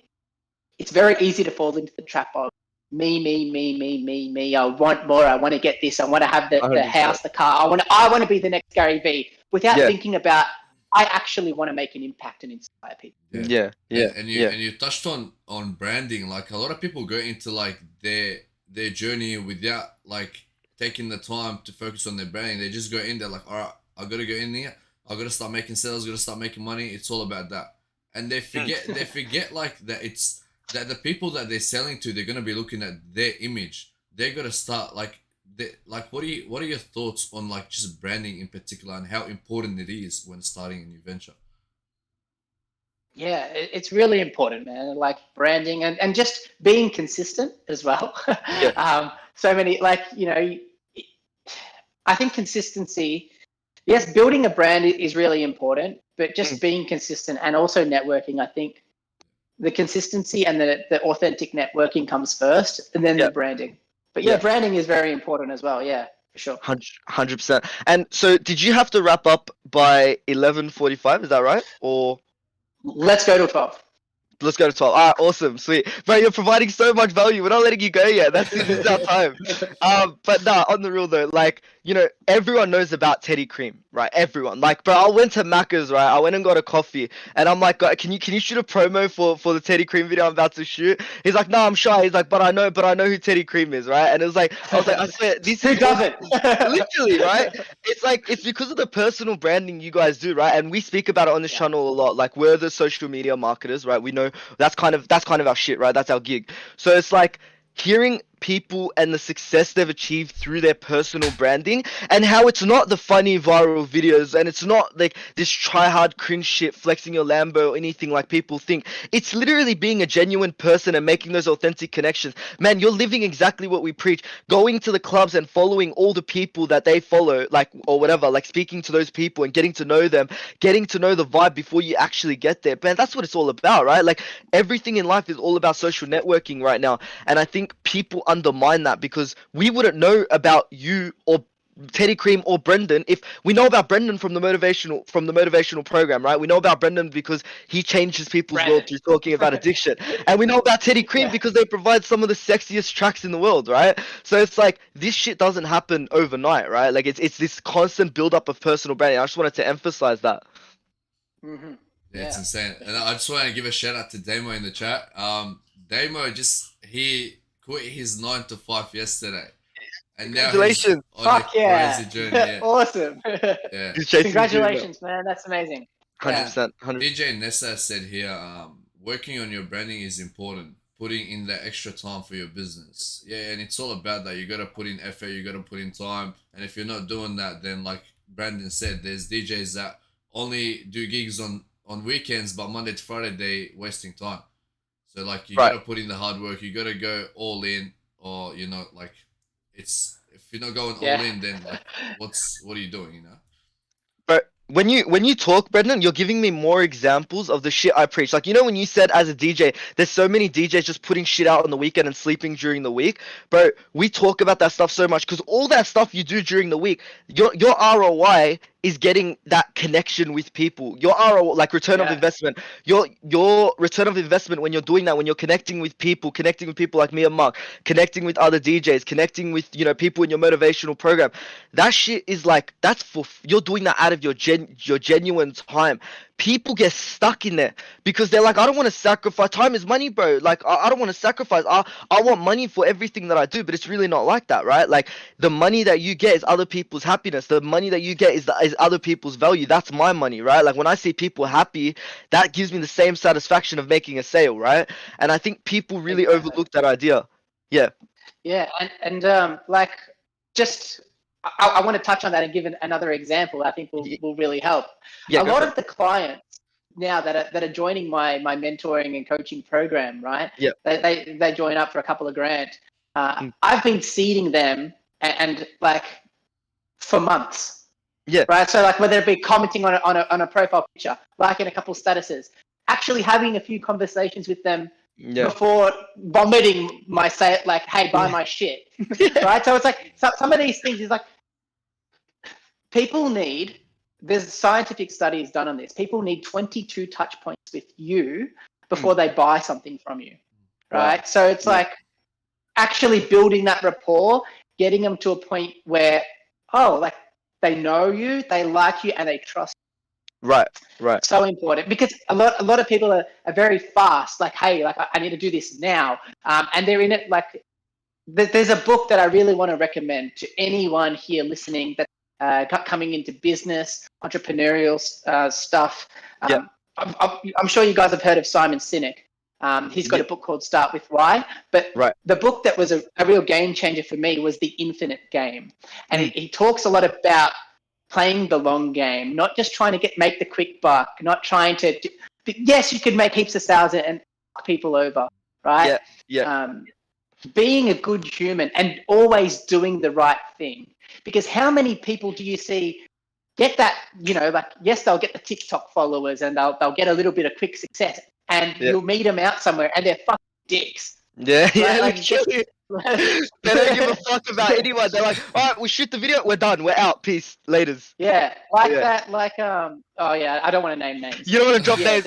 it's very easy to fall into the trap of me. I want more. I want to get this. I want to have the 100%. house, the car. I want to be the next Gary Vee without Yeah. thinking about, I actually want to make an impact and inspire people. Yeah. And you touched on branding. Like a lot of people go into like their journey without like taking the time to focus on their branding. They just go in there like, all right, I gotta go in there. I gotta start making sales. Gotta start making money. It's all about that, and they forget like that. It's that the people that they're selling to, they're gonna be looking at their image. They're gonna start like what are your thoughts on like just branding in particular and how important it is when starting a new venture? Yeah, it's really important, man. Like branding and just being consistent as well. So many, like, I think consistency, yes, building a brand is really important, but just being consistent and also networking, I think the consistency and the authentic networking comes first and then the branding. But branding is very important as well. Yeah, for sure. 100%. And so did you have to wrap up by 11:45? Is that right? Or let's go to 12. Let's go to 12. All right, awesome, sweet. Bro, you're providing so much value. We're not letting you go yet. This is our time. But nah, on the real though, like, everyone knows about Teddy Cream, right? Everyone. Like, bro, I went to Macca's, right? I went and got a coffee, and I'm like, can you shoot a promo for the Teddy Cream video I'm about to shoot? He's like, no, I'm shy. He's like, but I know who Teddy Cream is, right? And it was like, I swear, this Who is doesn't? literally, right? It's because of the personal branding you guys do, right? And we speak about it on this channel a lot. Like, we're the social media marketers, right? We know that's kind of our shit, right? That's our gig. So it's like hearing people and the success they've achieved through their personal branding and how it's not the funny viral videos and it's not like this try hard cringe shit flexing your Lambo or anything like people think. It's literally being a genuine person and making those authentic connections. Man, you're living exactly what we preach. Going to the clubs and following all the people that they follow, like, or whatever, like speaking to those people and getting to know them, getting to know the vibe before you actually get there. Man, that's what it's all about, right? Like, everything in life is all about social networking right now. And I think people undermine that because we wouldn't know about you or Teddy Cream or Brendan if we know about Brendan from the motivational program, right? We know about Brendan because he changes people's world through talking about addiction. And we know about Teddy Cream because they provide some of the sexiest tracks in the world, right? So it's like this shit doesn't happen overnight, right? Like it's this constant build up of personal branding. I just wanted to emphasize that. Mm-hmm. Yeah, it's insane. And I just want to give a shout out to Damo in the chat. Damo he quit his 9 to 5 yesterday. And now he's on a crazy journey. Yeah. Awesome. Yeah. Congratulations, man. That's amazing. 100%. DJ Nessa said here, working on your branding is important. Putting in that extra time for your business. Yeah, and it's all about that. You got to put in effort. You got to put in time. And if you're not doing that, then like Brandon said, there's DJs that only do gigs on weekends, but Monday to Friday, they wasting time. So like you got to put in the hard work. You got to go all in, or like it's if you're not going all in, then like what are you doing? But when you talk, Brendan, you're giving me more examples of the shit I preach. Like, when you said as a DJ, there's so many DJs just putting shit out on the weekend and sleeping during the week. Bro, we talk about that stuff so much because all that stuff you do during the week, your ROI is getting that connection with people. Your ROI, like return of investment, your return of investment when you're doing that, when you're connecting with people like me and Mark, connecting with other DJs, connecting with people in your motivational program. That shit is like you're doing that out of your genuine time. People get stuck in there because they're like, I don't want to sacrifice. Time is money, bro. Like, I don't want to sacrifice. I want money for everything that I do, but it's really not like that, right? Like, the money that you get is other people's happiness. The money that you get is other people's value. That's my money, right? Like, when I see people happy, that gives me the same satisfaction of making a sale, right? And I think people really overlook that idea. Yeah. Yeah, and like, just I want to touch on that and give another example I think will really help. A lot of the clients now that are joining my mentoring and coaching program, right? Yeah. They join up for a couple of grand. I've been seeding them and like for months. Yeah. Right. So like whether it be commenting on a profile picture, liking a couple of statuses, actually having a few conversations with them before vomiting my say, like, hey, buy my shit. Right. So it's like some of these things is like there's scientific studies done on this. People need 22 touch points with you before they buy something from you. Right. So it's like, actually building that rapport, getting them to a point where, like they know you, they like you, and they trust you. Right. So important, because a lot of people are very fast, like, hey, like I need to do this now, and they're in it like. There's a book that I really want to recommend to anyone here listening that coming into business, entrepreneurial stuff. I'm sure you guys have heard of Simon Sinek. He's got a book called Start With Why. But the book that was a real game changer for me was The Infinite Game. And he talks a lot about playing the long game, not just trying to make the quick buck, not trying to yes, you could make heaps of sales and fuck people over, right? Being a good human and always doing the right thing. Because how many people do you see get that, like, yes, they'll get the TikTok followers and they'll get a little bit of quick success, and you'll meet them out somewhere and they're fucking dicks. Literally. They don't give a fuck about anyone. They're like, all right, we shoot the video, we're done, we're out, peace, laters. That, like, oh yeah, I don't want to name names. You don't want to drop names.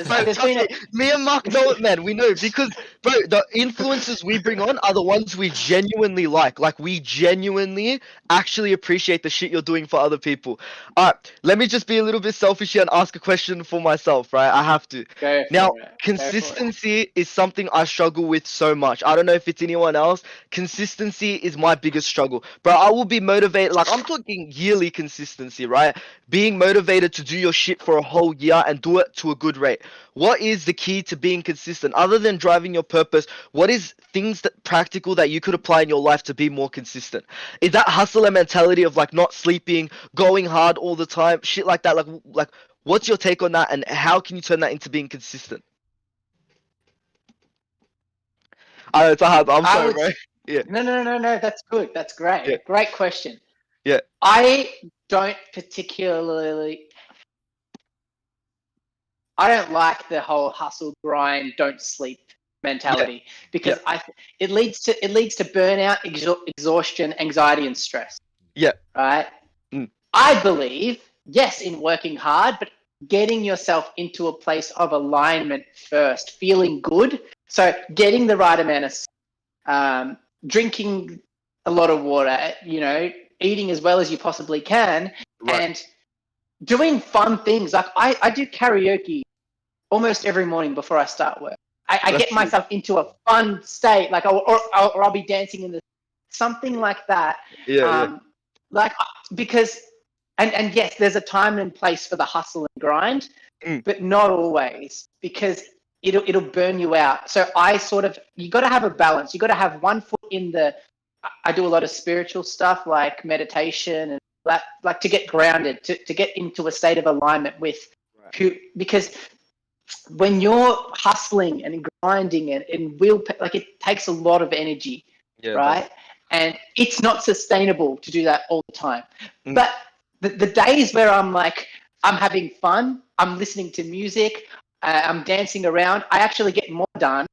Me and Mark know it, man. We know, because, bro, the influencers we bring on are the ones we genuinely like. Like, we genuinely actually appreciate the shit you're doing for other people. All right, let me just be a little bit selfish here and ask a question for myself, right? I have to. Now, consistency is something I struggle with so much. I don't know if it's anyone else. Consistency is my biggest struggle. Bro, I will be motivated. Like, I'm talking yearly consistency, right? Being motivated to do your shit for a whole year and do it to a good rate. What is the key to being consistent? Other than driving your purpose, what is things that practical that you could apply in your life to be more consistent? Is that hustler mentality of like not sleeping, going hard all the time, shit like that? Like what's your take on that, and how can you turn that into being consistent? I know it's a hard. I'm sorry, bro. Yeah. No. That's good. That's great. Yeah. Great question. Yeah. I don't like the whole hustle, grind, don't sleep mentality, because it leads to burnout, exhaustion, anxiety, and stress. Yeah. Right. I believe, yes, in working hard, but getting yourself into a place of alignment first, feeling good. So getting the right amount of drinking a lot of water, eating as well as you possibly can, and doing fun things. Like I do karaoke almost every morning before I start work. I get myself into a fun state, like, or I'll be dancing in something like that. Like, because, and yes, there's a time and place for the hustle and grind, but not always, because it'll burn you out. So you got to have a balance. You got to have one foot in I do a lot of spiritual stuff like meditation and that, like to get grounded, to get into a state of alignment with who, because when you're hustling and grinding and it takes a lot of energy, right? And it's not sustainable to do that all the time. But the days where I'm having fun, I'm listening to music, I'm dancing around, I actually get more done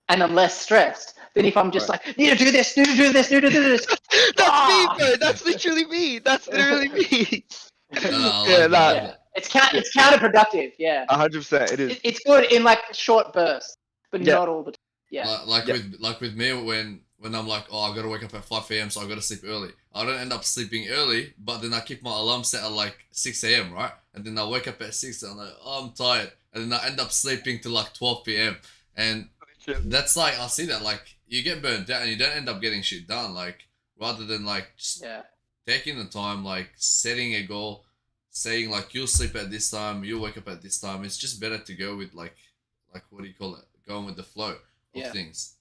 and I'm less stressed than if I'm just like, need to do this. That's me, bro. That's literally me. That's literally me. It's counterproductive. 100%. It is. It's good in like short bursts, but not all the time. Like with me, when I'm like, oh, I gotta wake up at 5 a.m, so I gotta sleep early. I don't end up sleeping early, but then I keep my alarm set at like 6 a.m, right? And then I wake up at 6 and I'm like, oh, I'm tired. And then I end up sleeping till like 12 p.m. And that's like, I see that, like, you get burnt out and you don't end up getting shit done. Like, rather than like just taking the time, like setting a goal, saying like, you'll sleep at this time, you'll wake up at this time. It's just better to go with like what do you call it? Going with the flow of things.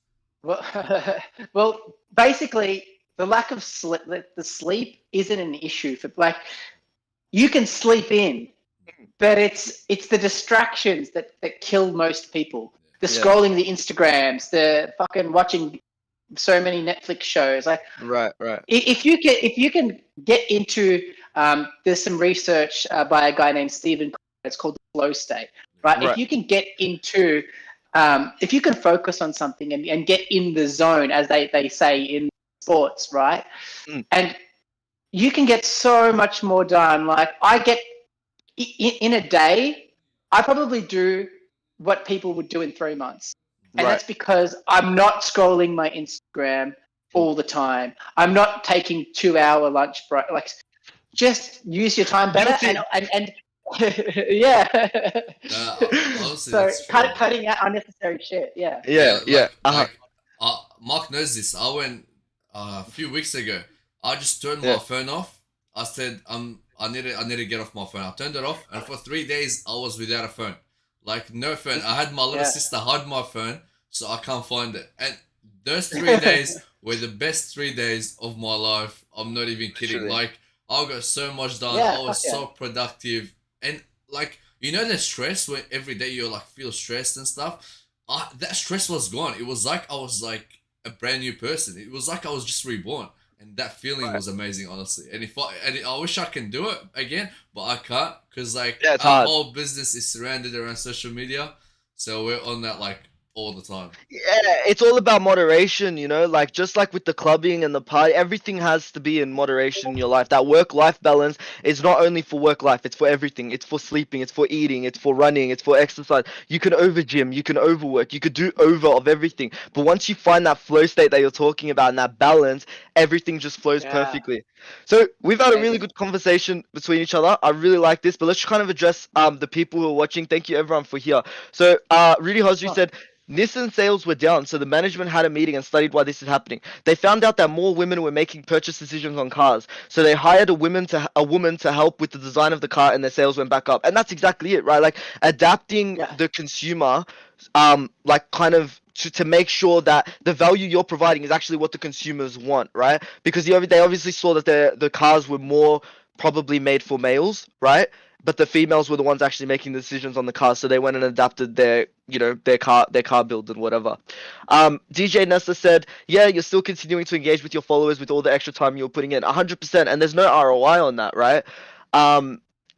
Well, basically, the lack of sleep, the sleep isn't an issue for, like, you can sleep in, but it's the distractions that kill most people. The scrolling the Instagrams, the fucking watching so many Netflix shows. Like, right. If you can get into, there's some research by a guy named Stephen. It's called the flow state. Right. If you can get into, if you can focus on something and get in the zone, as they say in sports, right? And you can get so much more done. Like, I get in a day, I probably do what people would do in 3 months. And that's because I'm not scrolling my Instagram. all the time. I'm not taking 2-hour lunch break. Like, just use your time better and yeah. Honestly, So that's true. cutting out unnecessary shit. Yeah. Yeah, yeah. Mark knows this. I went a few weeks ago. I just turned Yeah. my phone off. I said, I need to get off my phone. I turned it off, and for 3 days I was without a phone, like no phone. I had my little sister hide my phone, so I can't find it. And those 3 days were the best 3 days of my life. I'm not even kidding. Literally. Like, I got so much done. Yeah, I was fuck yeah. so productive, and like, you know, the stress when every day you like feel stressed and stuff. That stress was gone. It was like I was like a brand new person. It was like I was just reborn, and that feeling was amazing, honestly. And I wish I can do it again, but I can't, because like it's our hard. whole business is surrounded around social media, so we're on that like all the time. Yeah, it's all about moderation, you know, like just like with the clubbing and the party, everything has to be in moderation in your life. That work-life balance is not only for work life, it's for everything. It's for sleeping, it's for eating, it's for running, it's for exercise. You can over gym, you can overwork, you could do over of everything. But once you find that flow state that you're talking about and that balance, everything just flows perfectly. So we've had a really good conversation between each other. I really like this, but let's kind of address the people who are watching. Thank you everyone for here. So Rudy Hosri said Nissan sales were down, so the management had a meeting and studied why this is happening. They found out that more women were making purchase decisions on cars, so they hired a woman to help with the design of the car, and their sales went back up. And that's exactly it, right? Like adapting the consumer, like kind of to make sure that the value you're providing is actually what the consumers want, right? Because they obviously saw that the cars were more probably made for males, right? But the females were the ones actually making the decisions on the car, so they went and adapted their car build and whatever. DJ Nesta said, yeah, you're still continuing to engage with your followers with all the extra time you're putting in, 100%, and there's no ROI on that, right?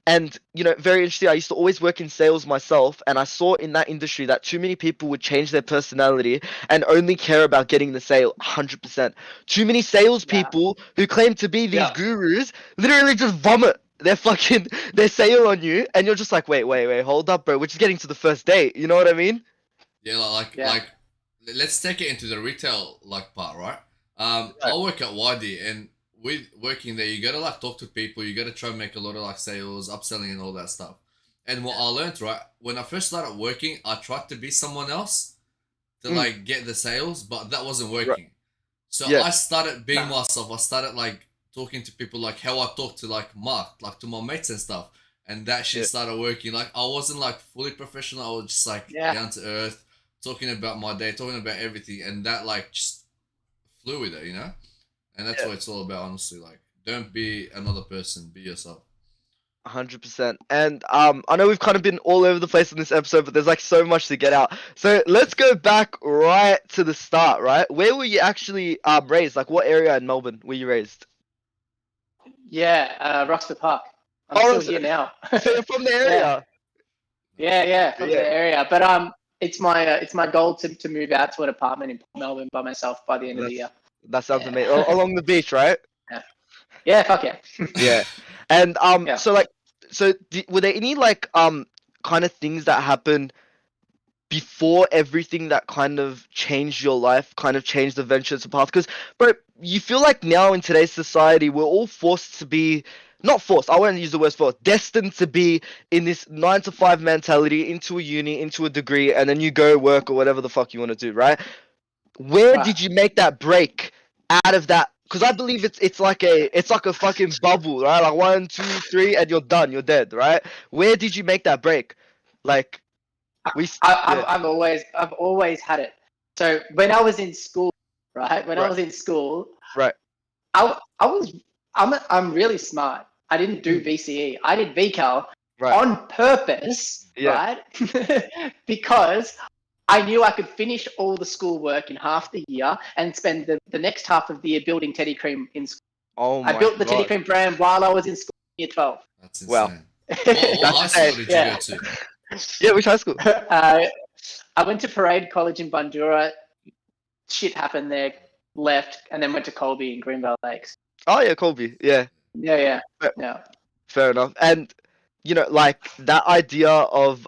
And very interesting. I used to always work in sales myself, and I saw in that industry that too many people would change their personality and only care about getting the sale. 100%. Too many salespeople who claim to be these gurus literally just vomit their sale on you, and you're just like, wait, hold up, bro. We're just getting to the first date. You know what I mean? Yeah, like let's take it into the retail like part, right? I work at YD, and with working there, you gotta like talk to people. You gotta try and make a lot of like sales, upselling, and all that stuff. And what I learned, right, when I first started working, I tried to be someone else to like get the sales, but that wasn't working. So I started being myself. I started like talking to people like how I talk to like Mark, like to my mates and stuff. And that shit started working. Like I wasn't like fully professional. I was just like down to earth, talking about my day, talking about everything. And that like just flew with it, you know? And that's what it's all about, honestly. Like, don't be another person, be yourself. 100%. And I know we've kind of been all over the place in this episode, but there's like so much to get out. So let's go back right to the start, right? Where were you actually raised? Like what area in Melbourne were you raised? Yeah, Roxburgh Park. I'm still here now. So you're from the area? Yeah, from the area. But it's my goal to move out to an apartment in Melbourne by myself by the end of the year. That sounds amazing. Along the beach, right? Yeah, fuck yeah. Yeah. And were there any like kind of things that happened before everything that kind of changed your life, kind of changed the ventures path? Because, bro, you feel like now in today's society, we're all forced to be, not forced, I won't use the word forced, destined to be in this 9-to-5 mentality, into a uni, into a degree, and then you go work or whatever the fuck you want to do, right? Where did you make that break out of that? Because I believe it's like a fucking bubble, right? Like 1, 2, 3, and you're done, you're dead, right? Where did you make that break? Like, I've always had it. So when I was in school, right? When I was in school, right? I'm really smart. I didn't do VCE. I did VCAL on purpose, right? Because I knew I could finish all the schoolwork in half the year and spend the next half of the year building Teddy Cream in school. I built the Teddy Cream brand while I was in school in year 12. That's insane. Wow. What high school did you go to? Yeah, which high school? I went to Parade College in Bundoora. Shit happened there, left, and then went to Colby in Greenvale Lakes. Oh yeah, Colby. Yeah. Yeah. Fair enough. And like that idea of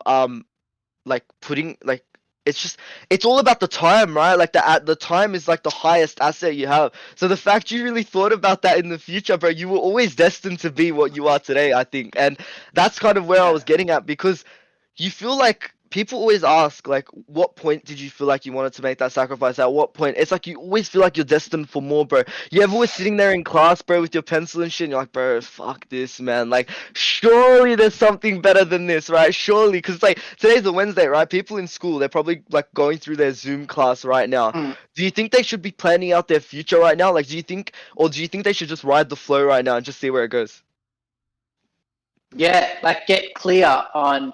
like putting like it's all about the time, right? Like the time is like the highest asset you have. So the fact you really thought about that in the future, bro, you were always destined to be what you are today, I think. And that's kind of where I was getting at, because you feel like people always ask, like, what point did you feel like you wanted to make that sacrifice? At what point? It's like you always feel like you're destined for more, bro. You ever was sitting there in class, bro, with your pencil and shit, and you're like, bro, fuck this, man. Like, surely there's something better than this, right? Surely, because like today's a Wednesday, right? People in school, they're probably like going through their Zoom class right now. Do you think they should be planning out their future right now? Like, do you think they should just ride the flow right now and just see where it goes? Yeah, like get clear on.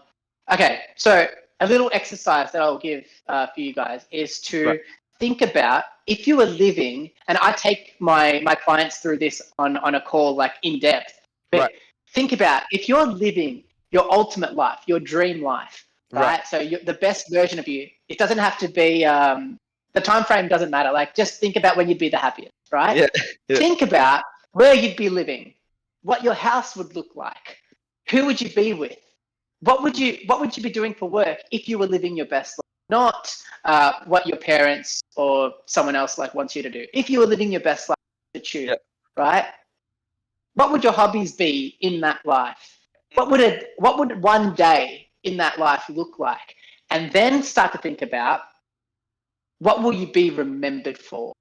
Okay, so a little exercise that I'll give for you guys is to think about if you were living, and I take my clients through this on a call like in depth. But think about if you're living your ultimate life, your dream life, right? So the best version of you. It doesn't have to be. The time frame doesn't matter. Like just think about when you'd be the happiest, right? Yeah. Think about where you'd be living, what your house would look like. Who would you be with? What would you be doing for work if you were living your best life? Not what your parents or someone else like wants you to do. If you were living your best life to choose, right? What would your hobbies be in that life? What would one day in that life look like? And then start to think about what will you be remembered for?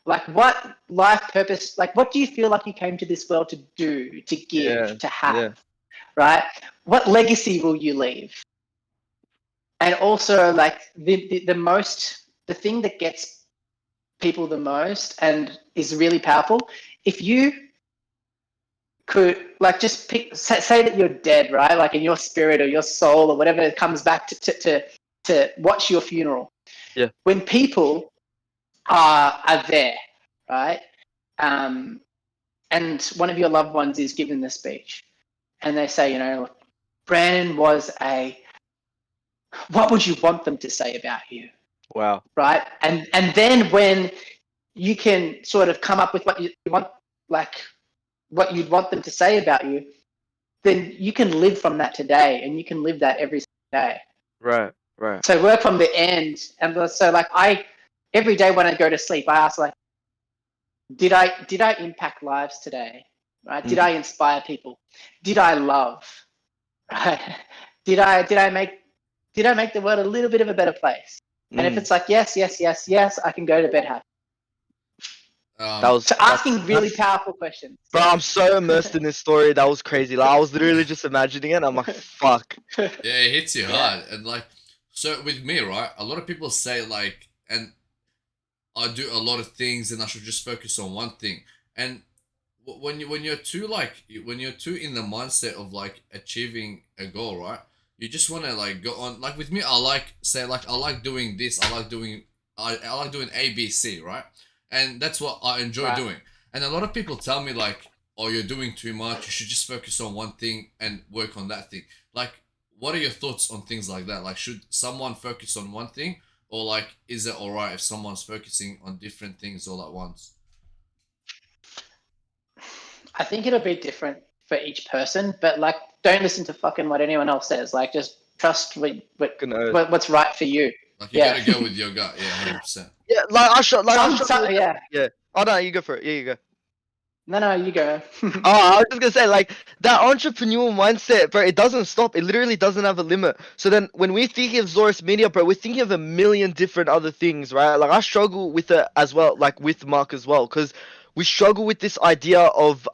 Like what life purpose, like what do you feel like you came to this world to do, to give, to have? Right? What legacy will you leave? And also, like the thing that gets people the most and is really powerful, if you could like just say that you're dead, right? Like in your spirit or your soul or whatever comes back to watch your funeral. Yeah. When people are there, right? And one of your loved ones is giving the speech. And they say, Brandon was what would you want them to say about you? Wow. Right? And then when you can sort of come up with what you want, like what you'd want them to say about you, then you can live from that today and you can live that every day. Right. So work from the end. And so like every day when I go to sleep, I ask like, did I impact lives today? Right? Did I inspire people? Did I love? Right? Did I make the world a little bit of a better place? And if it's like yes, I can go to bed happy. So asking really powerful questions. Bro, I'm so immersed in this story. That was crazy. Like I was literally just imagining it. I'm like, fuck. Yeah, it hits you hard. And like, so with me, right? A lot of people say like, and I do a lot of things, and I should just focus on one thing. And when you're too in the mindset of like achieving a goal, right? You just want to like go on. Like with me, I like doing this. I like doing A, B, C, right? And that's what I enjoy doing. And a lot of people tell me like, oh, you're doing too much. You should just focus on one thing and work on that thing. Like, what are your thoughts on things like that? Like, should someone focus on one thing, or like, is it alright if someone's focusing on different things all at once? I think it'll be different for each person, but like, don't listen to fucking what anyone else says. Like, just trust what's right for you. Like, you gotta go with your gut. Yeah, 100%. Yeah, yeah. Oh no, you go for it. Yeah, you go. No, you go. I was just gonna say, like, that entrepreneurial mindset, bro, it doesn't stop. It literally doesn't have a limit. So then when we're thinking of Xorus Media, bro, we're thinking of a million different other things, right? Like, I struggle with it as well, like, with Mark as well, because we struggle with this idea of,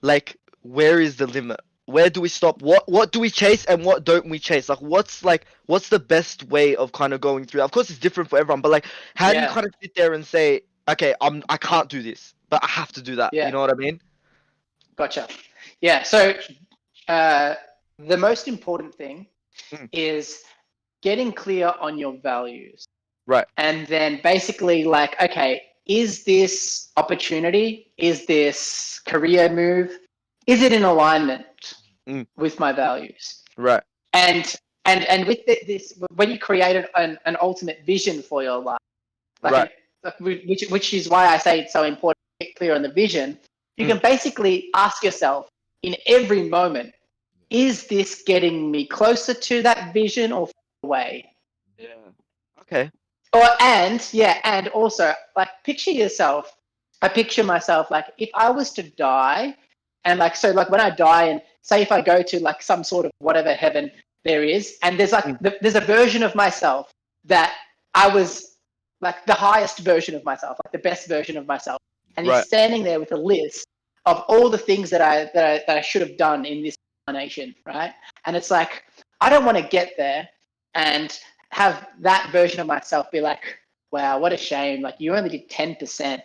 like, where is the limit? Where do we stop? What do we chase and what don't we chase? What's the best way of kind of going through? Of course, it's different for everyone, but like, how do you kind of sit there and say, okay, I can't do this, but I have to do that. You know what I mean? Gotcha. Yeah. So the most important thing is getting clear on your values. Right. And then basically like, okay, is this opportunity? Is this career move? Is it in alignment with my values? Right. And with this, when you create an ultimate vision for your life, like which is why I say it's so important to get clear on the vision. You can basically ask yourself in every moment, is this getting me closer to that vision or far away? Yeah. Okay. And also like picture yourself. I picture myself like if I was to die, and like so like when I die, and say if I go to like some sort of whatever heaven there is, and there's like there's a version of myself that I was like the highest version of myself, like the best version of myself, and he's Right. standing there with a list of all the things that I should have done in this incarnation, right? And it's like I don't want to get there and have that version of myself be like, wow, what a shame. Like you only did 10%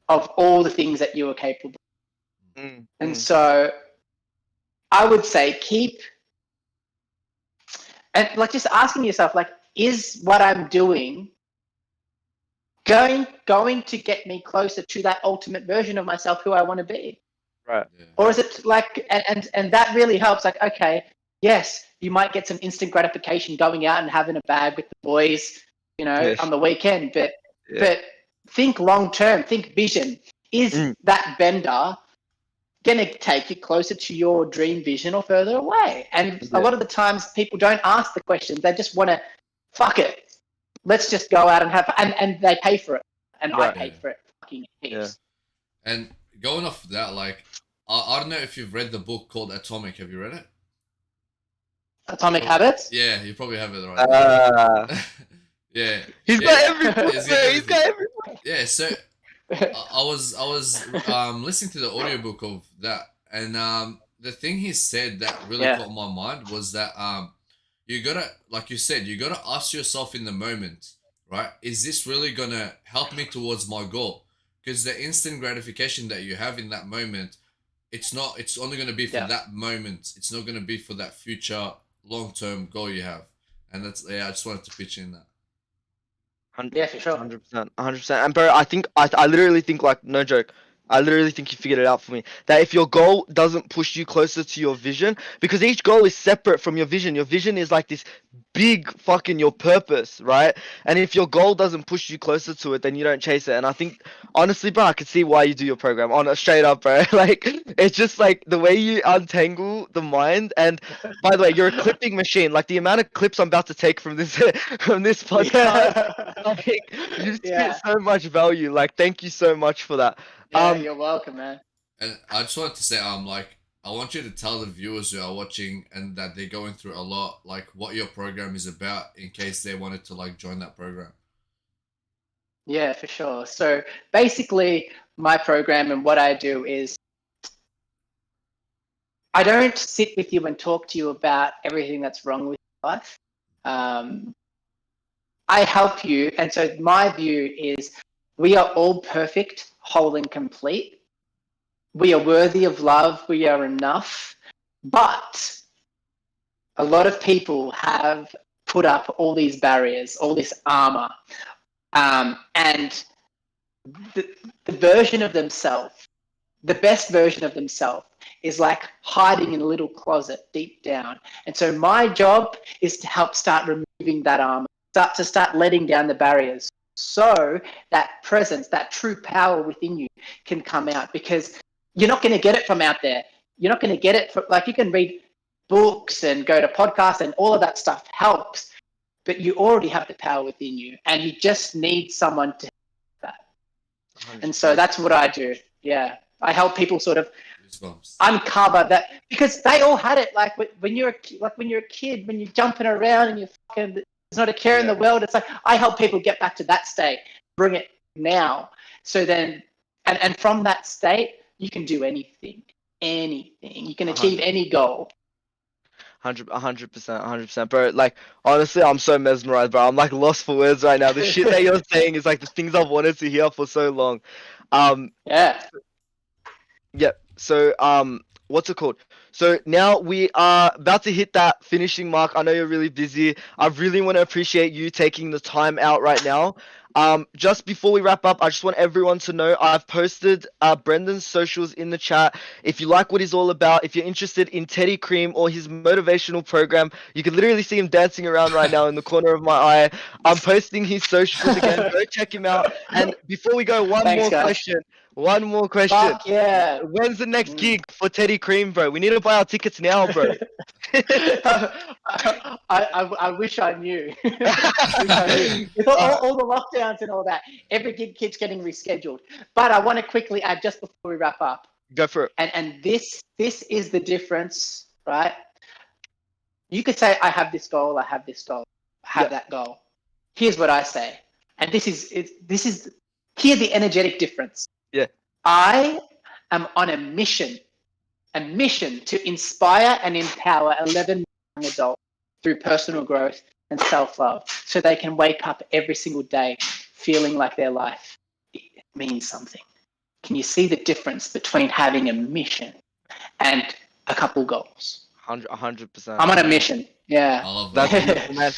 of all the things that you were capable of. And so I would say and like just asking yourself, like, is what I'm doing going to get me closer to that ultimate version of myself who I want to be? Right. Yeah. Or is it like, and that really helps. Like, okay, yes, you might get some instant gratification going out and having a bag with the boys, on the weekend, but think long term, think vision. Is that bender gonna take you closer to your dream vision or further away? And a lot of the times people don't ask the questions. They just want to, fuck it, let's just go out and have, and they pay for it, and I paid for it fucking heaps. And going off that, like, I don't know if you've read the book called Atomic. Have you read it? Atomic Habits. Yeah, you probably have it right. Yeah. He's got everything. He's got everything. Yeah, so I was listening to the audiobook of that, and the thing he said that really caught my mind was that you gotta, like you said, you gotta ask yourself in the moment, right? Is this really gonna help me towards my goal? Because the instant gratification that you have in that moment, it's only gonna be for that moment. It's not gonna be for that future long-term goal you have. And that's, I just wanted to pitch in that. Yeah, for sure. 100%. And bro, I literally think, like, no joke, I literally think you figured it out for me. That if your goal doesn't push you closer to your vision, because each goal is separate from your vision. Your vision is like this big fucking your purpose, right? And if your goal doesn't push you closer to it, then you don't chase it. And I think, honestly, bro, I can see why you do your program. On straight up, bro. Like, it's just like the way you untangle the mind. And by the way, you're a clipping machine. Like the amount of clips I'm about to take from this podcast, like, you spit so much value. Like, thank you so much for that. Yeah, you're welcome, man. And I just wanted to say, like, I want you to tell the viewers who are watching and that they're going through a lot, like, what your program is about, in case they wanted to, like, join that program. Yeah, for sure. So basically, my program and what I do is I don't sit with you and talk to you about everything that's wrong with your life. I help you. And so my view is we are all perfect, whole and complete. We are worthy of love. We are enough. But a lot of people have put up all these barriers, all this armor. And the version of themselves, the best version of themselves, is like hiding in a little closet deep down. And so my job is to help start removing that armor, start letting down the barriers, so that presence, that true power within you can come out, because you're not going to get it from out there. You're not going to get it from, like, you can read books and go to podcasts and all of that stuff helps, but you already have the power within you and you just need someone to help that. 100%. And so that's what I do. Yeah. I help people sort of uncover that, because they all had it. Like when you're a kid, when you're jumping around and you're fucking, there's not a care in the world. It's like, I help people get back to that state, bring it now. So then, and from that state, you can do anything. You can achieve any goal. 100%, bro. Like, honestly, I'm so mesmerized, bro. I'm like lost for words right now. The shit that you're saying is like the things I've wanted to hear for so long. So, what's it called? So now we are about to hit that finishing mark. I know you're really busy. I really want to appreciate you taking the time out right now. Just before we wrap up, I just want everyone to know I've posted Brendan's socials in the chat. If you like what he's all about, if you're interested in Teddy Cream or his motivational program, you can literally see him dancing around right now in the corner of my eye. I'm posting his socials again. Go check him out. And before we go, one more question. Fuck yeah. When's the next gig for Teddy Cream, bro? We need to buy our tickets now, bro. I wish I knew. Wish I knew. With all the lockdowns and all that, every kid keeps getting rescheduled. But I want to quickly add just before we wrap up. Go for it. And this is the difference, right? You could say, I have this goal, I have this goal, I have that goal. Here's what I say, and this is here's the energetic difference. Yeah. I am on a mission to inspire and empower 11 young adults through personal growth and self-love, so they can wake up every single day feeling like their life means something. Can you see the difference between having a mission and a couple goals? 100%. I'm on a mission. Yeah. I love That's that. beautiful, man.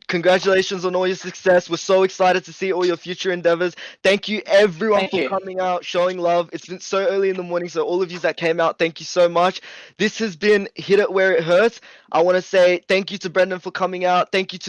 Congratulations on all your success. We're so excited to see all your future endeavors. Thank you everyone Thank for you. coming out, showing love. It's been so early in the morning, so all of you that came out, thank you so much. This has been Hit It Where It Hurts. I want to say thank you to Brendan for coming out. Thank you to